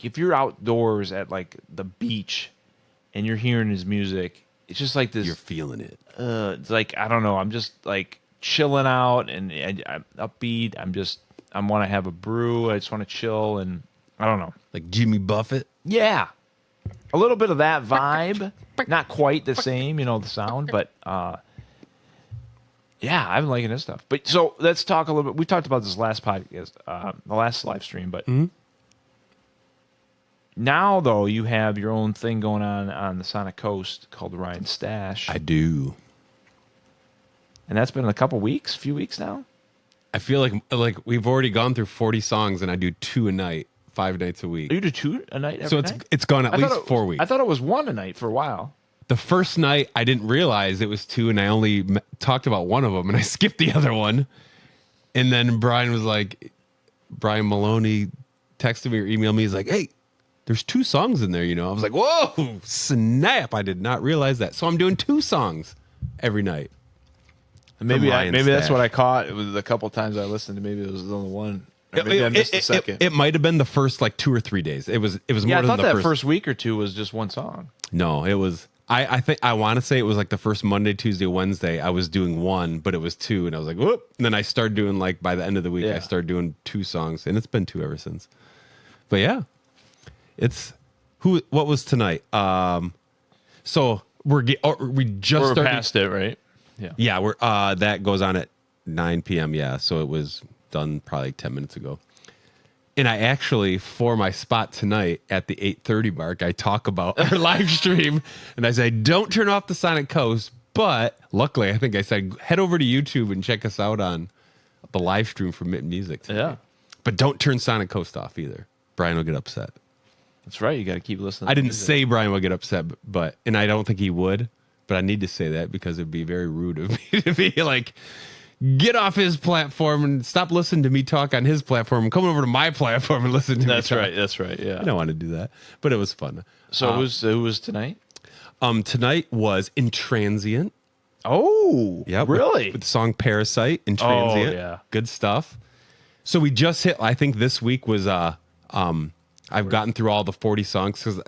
if you're outdoors at like the beach and you're hearing his music, it's just like this. You're feeling it. It's like I don't know. I'm just like chilling out and I'm upbeat. I want to have a brew. I just want to chill and I don't know. Like Jimmy Buffett. Yeah, a little bit of that vibe. Not quite the same, the sound, but yeah, I'm liking his stuff. But so let's talk a little bit. We talked about this last podcast, the last live stream, but now though you have your own thing going on the Sonic Coast called the Ryan Stash, I do. and that's been a few weeks now. I feel like we've already gone through 40 songs, and I do 2 a night, 5 nights a week. You do 2 a night every So night? it's gone at I thought least 4 weeks. I thought it was 1 a night for a while. The first night, I didn't realize it was 2, and I only talked about one of them, and I skipped the other one. And then Brian Maloney texted me or emailed me. He's like, "Hey, there's 2 songs in there, I was like, "Whoa, snap! I did not realize that." So I'm doing 2 songs every night. Maybe Ryan that's Stash. what I caught. It was a couple times I listened. Maybe it was the only one. Or maybe I missed the second. It might have been the first like 2 or 3 days. It was Yeah, more I than thought the that first. first week or two was just one song. No, it was. I think I want to say it was like the first Monday, Tuesday, Wednesday. I was doing 1, but it was 2, and I was like, whoop. And then I started doing like by the end of the week, Yeah. I started doing 2 songs, and it's been 2 ever since. But yeah, it's what was tonight? So we just We're started. past it, right? Yeah. Yeah, we're that goes on at 9 p.m. Yeah, so it was done probably 10 minutes ago. And I actually, for my spot tonight at the 8:30 mark, I talk about our live stream, and I say, don't turn off the Sonic Coast. But luckily, I think I said, head over to YouTube and check us out on the live stream for Mitten Music tonight. Yeah. But don't turn Sonic Coast off either. Brian will get upset. That's right. You got to keep listening. I to didn't music. say Brian will get upset, but and I don't think he would. but I need to say that because it'd be very rude of me to be like, get off his platform and stop listening to me talk on his platform and come over to my platform and listen to me talk. That's right. Yeah. I don't want to do that, but it was fun. So who was tonight? Tonight was Intransient. Oh, Yeah, really? With the song Parasite, Intransient. Oh, yeah. Good stuff. So we just hit, I think this week was, I've gotten through all the 40 songs because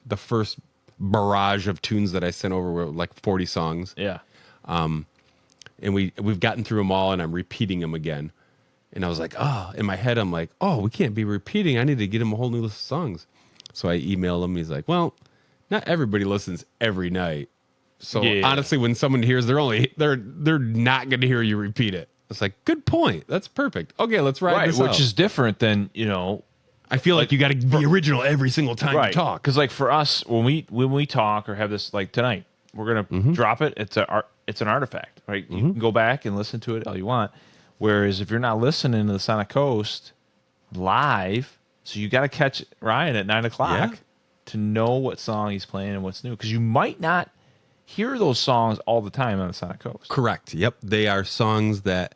the first barrage of tunes that I sent over were like 40 songs. Yeah. And we've gotten through them all and I'm repeating them again. And I was like, in my head, I'm like, we can't be repeating. I need to get him a whole new list of songs. So I emailed him. He's like, well, not everybody listens every night. So honestly, when someone hears, they're not going to hear you repeat it. It's like, good point. That's perfect. Okay, let's ride this out. Which is different than, I feel like you got to be original every single time you talk. Because like for us, when we talk or have this like tonight, we're gonna drop it. It's an artifact, right? You can go back and listen to it all you want. Whereas if you're not listening to the Sonic Coast live, so you got to catch Ryan at 9:00 to know what song he's playing and what's new, because you might not hear those songs all the time on the Sonic Coast. Correct. Yep. They are songs that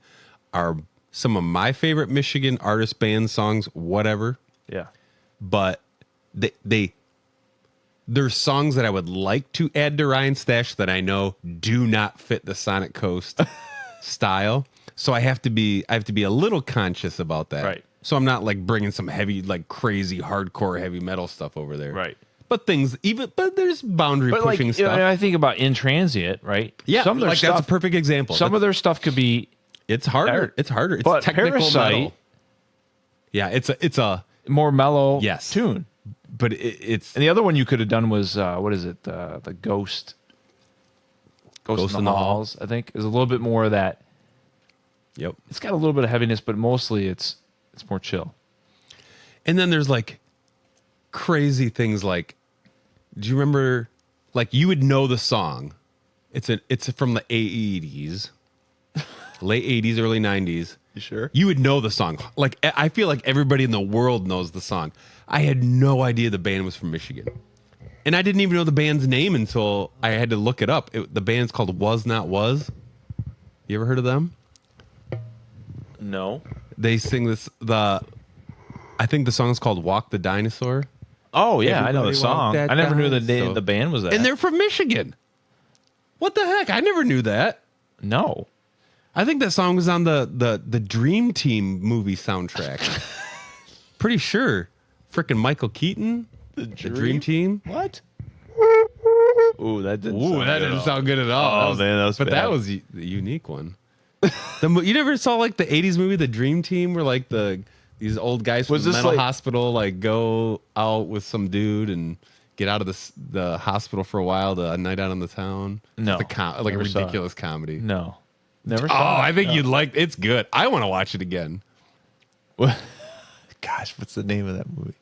are some of my favorite Michigan artist band songs, whatever. Yeah. But there's songs that I would like to add to Ryan's stash that I know do not fit the Sonic Coast style. So I have to be a little conscious about that. Right. So I'm not like bringing some heavy, like crazy hardcore heavy metal stuff over there. Right. But there's boundary pushing stuff. I think about Intransient, right? Yeah, some of their stuff, that's a perfect example. Some of their stuff could be it's harder. It's harder. It's but technical Parasite, metal. Yeah, it's a more mellow tune. But it's And the other one you could have done was what is it? The Ghost in the Halls. I think is a little bit more of that. Yep. It's got a little bit of heaviness, but mostly it's more chill. And then there's like crazy things like, do you remember, like you would know the song. It's from the 80s, late 80s, early 90s. You sure? You would know the song. Like I feel like everybody in the world knows the song. I had no idea the band was from Michigan. And I didn't even know the band's name until I had to look it up. The band's called Was Not Was. You ever heard of them? No. They sing I think the song's called Walk the Dinosaur. Oh, yeah, Everybody I know the song. I never knew the band was that. And they're from Michigan. What the heck? I never knew that. No. I think that song was on the Dream Team movie soundtrack. Pretty sure. Frickin' Michael Keaton, the Dream Team. What? Ooh, that didn't. Sound good at all. Oh man, that was. But bad. that was the unique one. You never saw like the '80s movie, The Dream Team, where like these old guys from the mental hospital like go out with some dude and get out of the hospital for a while to a night out on the town. No, like a ridiculous comedy. No, never saw. Oh, I think you'd like. It's good. I want to watch it again. Gosh, what's the name of that movie?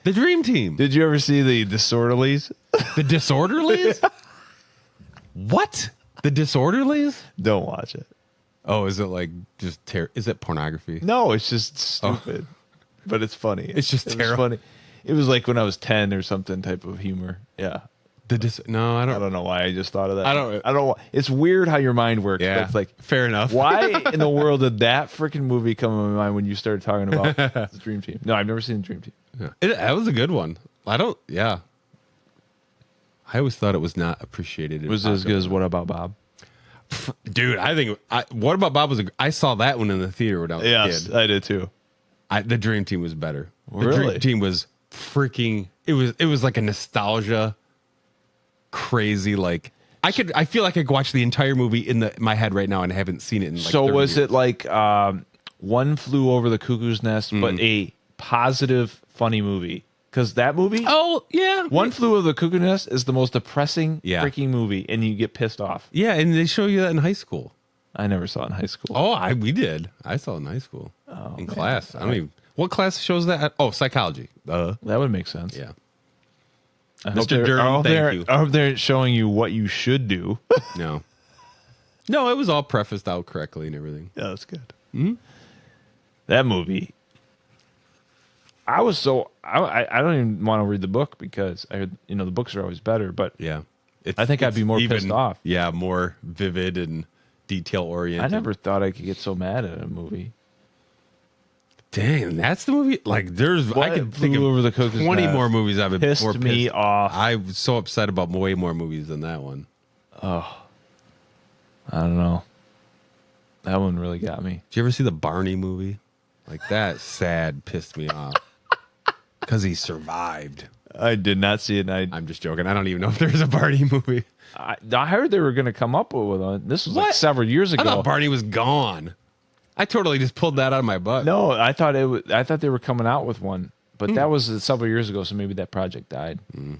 The Dream Team. Did you ever see the Disorderlies? The Disorderlies? What? The Disorderlies? Don't watch it. Oh, is it like just is it pornography? No, it's just stupid. But it's funny. It's just terrible. Funny. It was like when I was 10 or something type of humor. Yeah. No, I don't know why I just thought of that. I don't. It's weird how your mind works. Yeah, but it's like fair enough. Why in the world did that freaking movie come in my mind when you started talking about the Dream Team? No, I've never seen the Dream Team. Yeah. That was a good one. Yeah. I always thought it was not appreciated. Was it as good as What About Bob? Dude, I think What About Bob I saw that one in the theater when I was a kid. I did too. The Dream Team was better. The Really? Dream Team was freaking. It was like a nostalgia, crazy. Like I feel like I could watch the entire movie in my head right now and haven't seen it in like. So 30 was years. it like One Flew Over the Cuckoo's Nest, but a positive, funny movie? Because that movie, Oh yeah, One Flew Over the Cuckoo's Nest, is the most depressing freaking movie, and you get pissed off. Yeah, and they show you that in high school. I never saw it in high school. Oh, we did. I saw it in high school in class. I don't even. What class shows that? Oh, psychology. That would make sense. Yeah. I hope Mr. Durham, thank you. I hope they're showing you what you should do. No, it was all prefaced out correctly and everything. Yeah, that's good. Mm-hmm. That movie. I was I don't even want to read the book because I heard the books are always better, but Yeah, I think I'd be more pissed off. Yeah, more vivid and detail I oriented. never thought I could get so mad at a movie. Dang, that's the movie. Like, I could think of Over the Cuckoo's 20 Nest more movies I've been pissed more me off. I was so upset about way more movies than that one. I don't know. That one really got me. Did you ever see the Barney movie? Like, that sad pissed me off because he survived. I did not see it. I'm just joking. I don't even know if there's a Barney movie. I heard they were going to come up with one. This was like What? several years ago. I thought Barney was gone. I totally just pulled that out of my butt. No, I thought they were coming out with one, but that was several years ago. So maybe that project died. I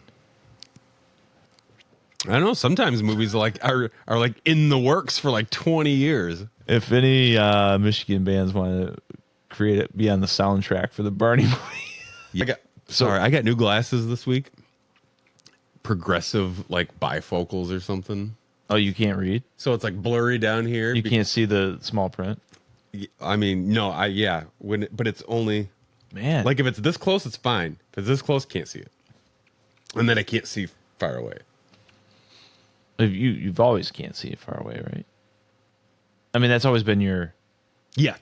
don't know. Sometimes movies are like in the works for like 20 years. If any Michigan bands want to be on the soundtrack for the Barney movie, I got new glasses this week. Progressive like bifocals or something. oh, you can't read. So it's like blurry down here. You can't see the small print. I mean, no, but it's only Man, like if it's this close, it's fine. If it's this close, can't see it, and then I can't see far away. you've always can't see it far away, right? I mean, that's always been your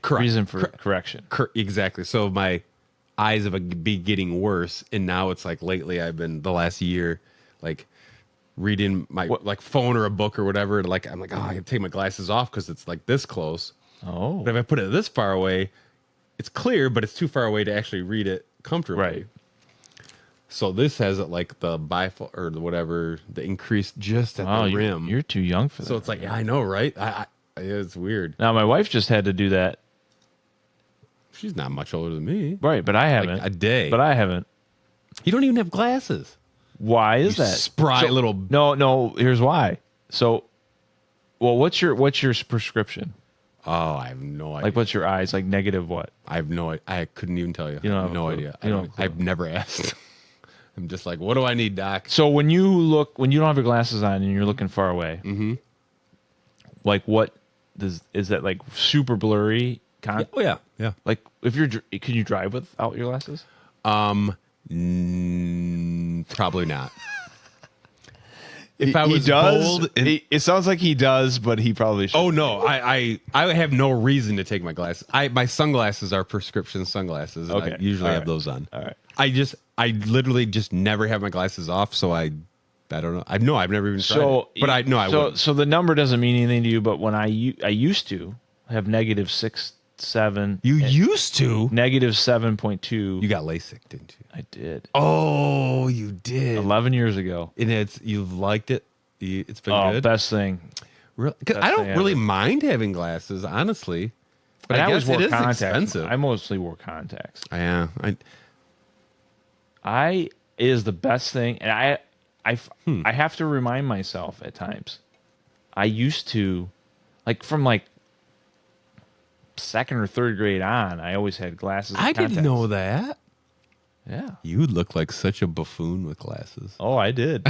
Correct. reason for correction. Exactly. So my eyes have been getting worse, and now it's like lately I've been the last year like reading my like phone or a book or whatever. And like I'm like, I can take my glasses off because it's like this close. Oh, But if I put it this far away, it's clear, but it's too far away to actually read it comfortably. right. So this has it like the bifocal or the increased just at the rim. You're too young for that. So it's like, I know, right? It's weird. Now my wife just had to do that. She's not much older than me. Right, but I haven't. Like a day. But I haven't. You don't even have glasses. Why is You that? spry little. No. Here's why. So, well, what's your prescription? Oh, I have no idea. Like, what's your eyes like? Negative what? I have no. I couldn't even tell you. You don't I have have no a clue. idea. You don't have a clue. I've never asked. I'm just like, what do I need, doc? So when you don't have your glasses on and you're looking far away, like what is that like super blurry? Oh yeah. Like if can you drive without your glasses? Probably not. If I was bold, it sounds like he does, but he probably should. Oh no, I have no reason to take my glasses. My sunglasses are prescription sunglasses, and Okay. I usually All have right. those on. All right. I literally just never have my glasses off, so I don't know. I've never even tried So, it. But I wouldn't. So the number doesn't mean anything to you, but when I used to have negative 6.7. You used to. Negative 7.2. You got LASIK, didn't you? I did. Oh, you did. 11 years ago. And you've liked it. It's been Oh, good. best thing. Really? 'Cause Best I don't thing really ever. mind having glasses, honestly. But And I always guess it wore is contacts. expensive. I mostly wore contacts. Yeah. It is the best thing, and I have to remind myself at times. I used to, like from like second or third grade on, I always had glasses. And I didn't contacts. know that. Yeah. You look like such a buffoon with glasses. Oh, I did.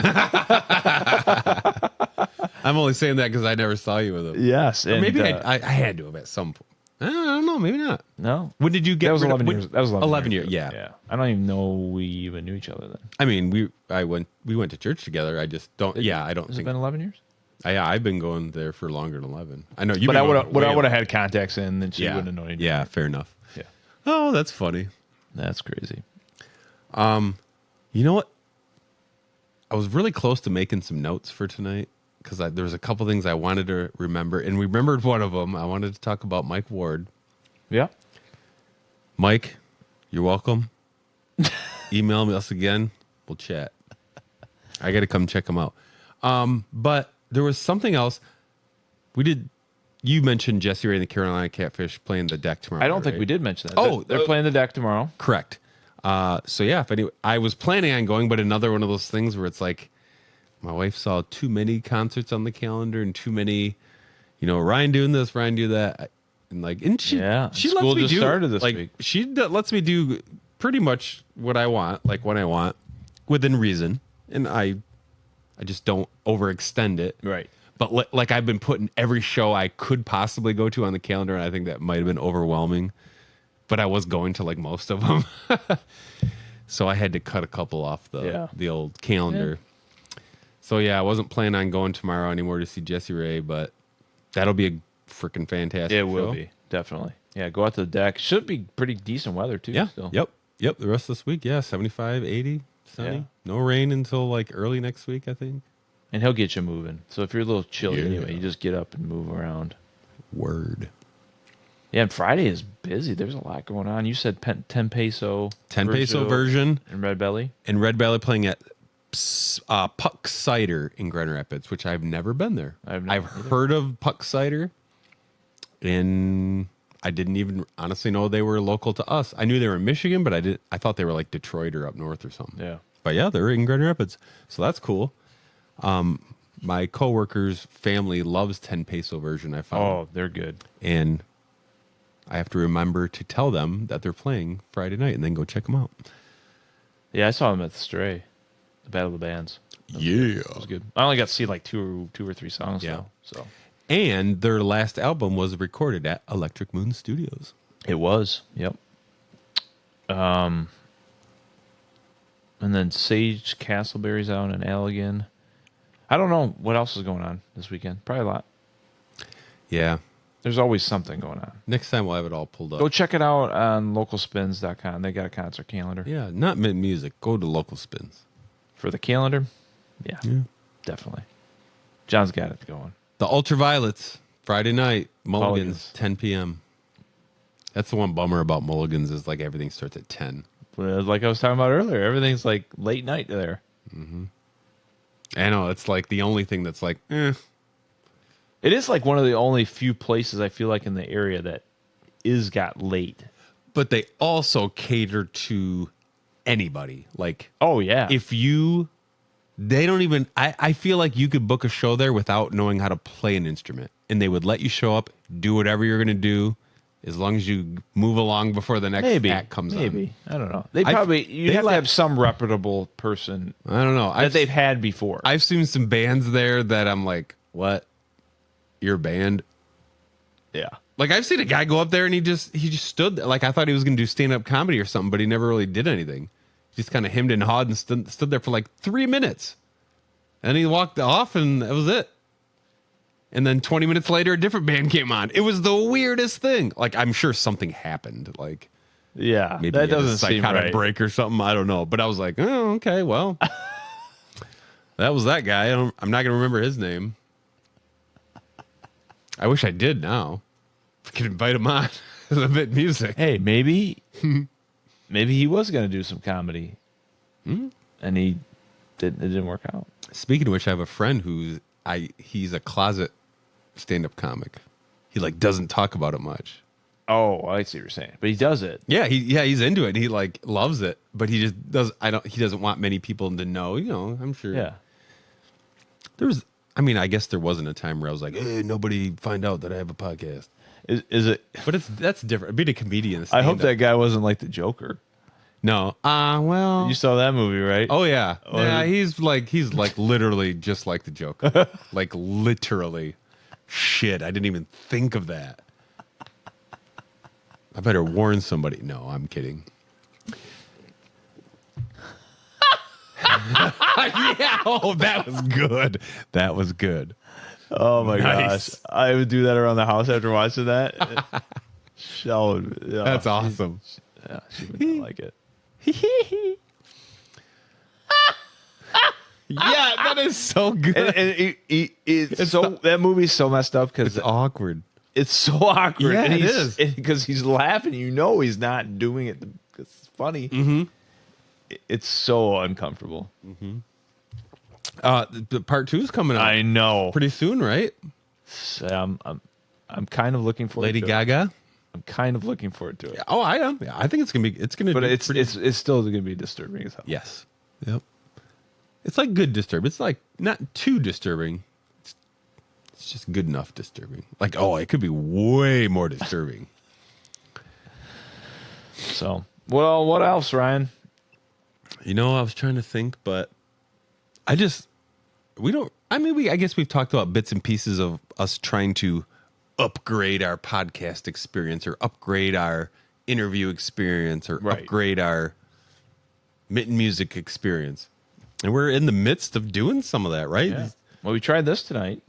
I'm only saying that because I never saw you with them. Yes, Or and maybe I had to have at some point. I don't know. Maybe not. no. When did you get? That was rid of- 11 when- years. That was 11 years. Yeah. Yeah. I don't even know we even knew each other then. I mean, we went to church together. I just don't. Yeah, I don't Has it think. been 11 years? I've been going there for longer than 11. I know you. But I would have had contacts in, then she wouldn't have known anything. Yeah, fair enough. Yeah. Oh, that's funny. That's crazy. You know what? I was really close to making some notes for tonight because there was a couple things I wanted to remember, and we remembered one of them. I wanted to talk about Mike Ward. Yeah. Mike, you're welcome. Email me us again. We'll chat. I got to come check him out. But there was something else we did. You mentioned Jesse Ray and the Carolina Catfish playing the deck tomorrow. I don't think right? we did mention that. Oh, they're playing the deck tomorrow. Correct. So yeah, I was planning on going, but another one of those things where it's like my wife saw too many concerts on the calendar and too many, Ryan doing this, Ryan do that, and she School lets me just do started this like week. she lets me do pretty much what I want, like when I want, within reason, and I just don't overextend it. Right. But like I've been putting every show I could possibly go to on the calendar, and I think that might have been overwhelming. But I was going to like most of them, so I had to cut a couple off the old calendar. So yeah, I wasn't planning on going tomorrow anymore to see Jessie Ray, but that'll be a freaking fantastic It will show. be, definitely. Yeah, go out to the deck. Should be pretty decent weather, too, Yeah. still. Yep. The rest of this week, yeah, 75, 80, sunny. Yeah. No rain until like early next week, I think. And he'll get you moving. So if you're a little chilly Yeah. anyway, you just get up and move around. Word. Yeah, and Friday is busy. There's a lot going on. You said 10 peso. 10 peso version. And Red Belly. And Red Belly playing at Puck Cider in Grand Rapids, which I've never been there. I've heard of Puck Cider, and I didn't even honestly know they were local to us. I knew they were in Michigan, but I thought they were like Detroit or up north or something. Yeah. But yeah, they're in Grand Rapids, so that's cool. My coworker's family loves 10 peso version. I found. Oh, they're good. And I have to remember to tell them that they're playing Friday night, and then go check them out. Yeah, I saw them at the Stray, the Battle of the Bands. It was good. I only got to see like two or three songs. Yeah. Though, so And their last album was recorded at Electric Moon Studios. it was. Yep. And then Sage Castleberry's out in Allegan. I don't know what else is going on this weekend. Probably a lot. Yeah. There's always something going on. Next time we'll have it all pulled up. Go check it out on localspins.com. They got a concert calendar. Yeah, not Mint Music. Go to Local Spins. For the calendar, yeah, definitely. John's got it going. The Ultraviolets, Friday night, Mulligan's, Mulligan's. 10 p.m. That's the one bummer about Mulligan's is like everything starts at 10. But like I was talking about earlier, everything's like late night there. I know, it's like the only thing that's like, It is like one of the only few places I feel like in the area that is got late. But they also cater to anybody. Like, Oh, yeah. they don't even, I feel like you could book a show there without knowing how to play an instrument. And they would let you show up, do whatever you're going to do, as long as you move along before the next act comes on. Maybe. I don't know. You'd have to have some reputable person I don't know. that they've had before. I've seen some bands there that I'm like, what? Your band? Yeah. Like I've seen a guy go up there and he just stood there. Like I thought he was going to do stand-up comedy or something, but he never really did anything. He just kind of hemmed and hawed and stood there for like 3 minutes. And he walked off and that was it. And then 20 minutes later, a different band came on. It was the weirdest thing. Like I'm sure something happened. Like Yeah. maybe that he had a doesn't seem psychotic right. break or something. I don't know. But I was like, oh, okay, well, that was that guy. I'm not going to remember his name. I wish I did now. I could invite him on to Mint Music. Hey, maybe he was going to do some comedy. And it didn't work out. Speaking of which, I have a friend he's a closet stand-up comic. He like doesn't talk about it much. Oh, I see what you're saying. But he does it. Yeah, he's into it. He like loves it, but he just he doesn't want many people to know, I'm sure. Yeah. I guess there wasn't a time where I was like, hey, nobody find out that I have a podcast. Is it? But that's different. Being a comedian. I hope stand-up. that guy wasn't like the Joker. No. Well. You saw that movie, right? Oh yeah. Yeah, he's like literally just like the Joker. Like literally. Shit, I didn't even think of that. I better warn somebody. No, I'm kidding. Yeah. Oh, that was good. That was good. Oh my Nice. gosh. I would do that around the house after watching that. That's awesome. Yeah, she would not like it. Yeah, that is so good. And that movie's so messed up because It's awkward. it's so awkward. Yeah, and it is. because he's laughing. He's not doing it because it's funny. Mm-hmm. It's so uncomfortable. The part 2 is coming out I know. pretty soon, right? I'm kind of looking forward. Lady to Gaga. It. I'm kind of looking forward to it. Yeah, oh, I am. Yeah, I think it's gonna be. But be it's pretty- it's still going to be disturbing as hell. yes. Yep. It's like good disturbing. It's like not too disturbing. It's just good enough disturbing. Like, oh, it could be way more disturbing. So, well, what else, Ryan? I was trying to think, but I guess we've talked about bits and pieces of us trying to upgrade our podcast experience or upgrade our interview experience or Right. upgrade our Mitten Music experience. And we're in the midst of doing some of that, right? Yeah. Well, we tried this tonight.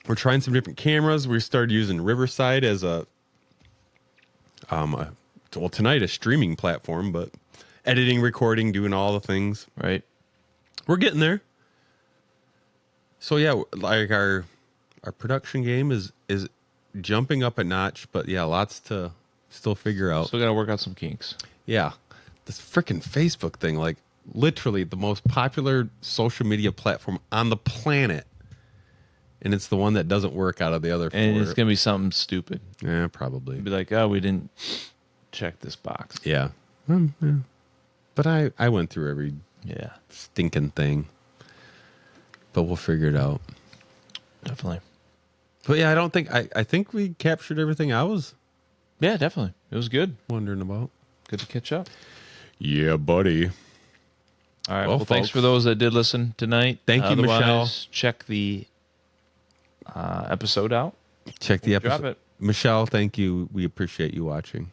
We're trying some different cameras. We started using Riverside as well, tonight a streaming platform, but editing, recording, doing all the things. Right. We're getting there. So yeah, like our production game is jumping up a notch, but yeah, lots to still figure out. Still got to work out some kinks. Yeah, this freaking Facebook thing, like literally the most popular social media platform on the planet, and it's the one that doesn't work out of the other four. And it's gonna be something stupid. Yeah, probably. Be like, oh, we didn't check this box. Yeah. Yeah. But I went through every stinking thing. But we'll figure it out. Definitely. But yeah, I think we captured everything I was Definitely. It was good. wondering about. Good to catch up. Yeah, buddy. All right. Well, Well, thanks folks. for those that did listen tonight. Thank you, Otherwise, Michelle. Check the episode out. Check the Drop episode. it. Michelle, thank you. We appreciate you watching.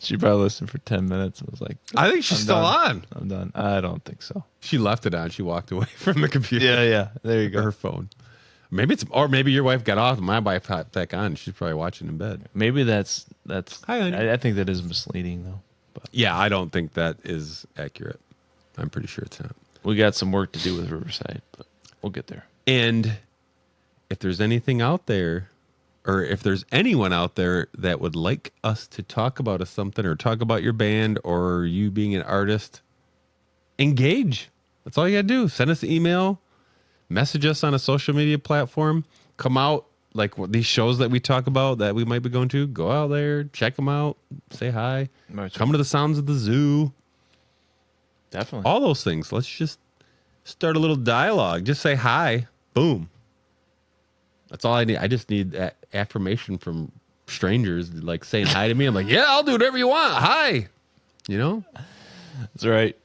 She probably listened for 10 minutes and was like, I think she's I'm still done. on. I'm done. I don't think so. She left it on. She walked away from the computer. Yeah. There you Or her phone. Maybe your wife got off and my wife popped back on. She's probably watching in bed. Maybe that's. Hi, honey. I think that is misleading though. But Yeah, I don't think that is accurate. I'm pretty sure it's not. we got some work to do with Riverside, but we'll get there. And if there's anything out there, or if there's anyone out there that would like us to talk about something or talk about your band or you being an artist, engage. That's all you got to do. Send us an email, message us on a social media platform, come out like these shows that we talk about that we might be going to. Go out there, check them out, say hi, come to the Sounds of the Zoo. Definitely. All those things. Let's just start a little dialogue. Just say hi. Boom. That's all I need. I just need that affirmation from strangers, like saying hi to me. I'm like, yeah, I'll do whatever you want. Hi. You know? That's right.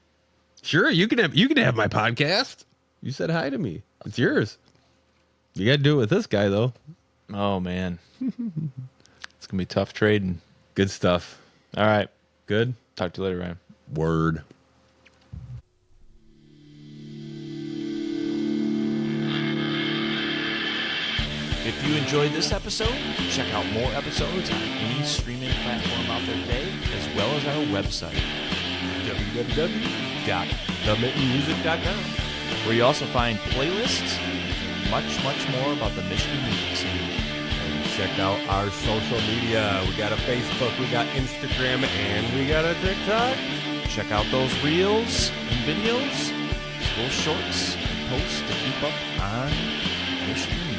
Sure, you can have my podcast. You said hi to me. It's yours. You got to do it with this guy though. Oh man, it's gonna be tough trading. Good stuff. All right. Good. Talk to you later, Ryan. Word. If you enjoyed this episode, check out more episodes on any streaming platform out there today, as well as our website, www.themittenmusic.com, where you also find playlists and much more about the Michigan music scene. and check out our social media. We got a Facebook, we got Instagram, and we got a TikTok. Check out those reels and videos, little shorts and posts to keep up on Michigan music.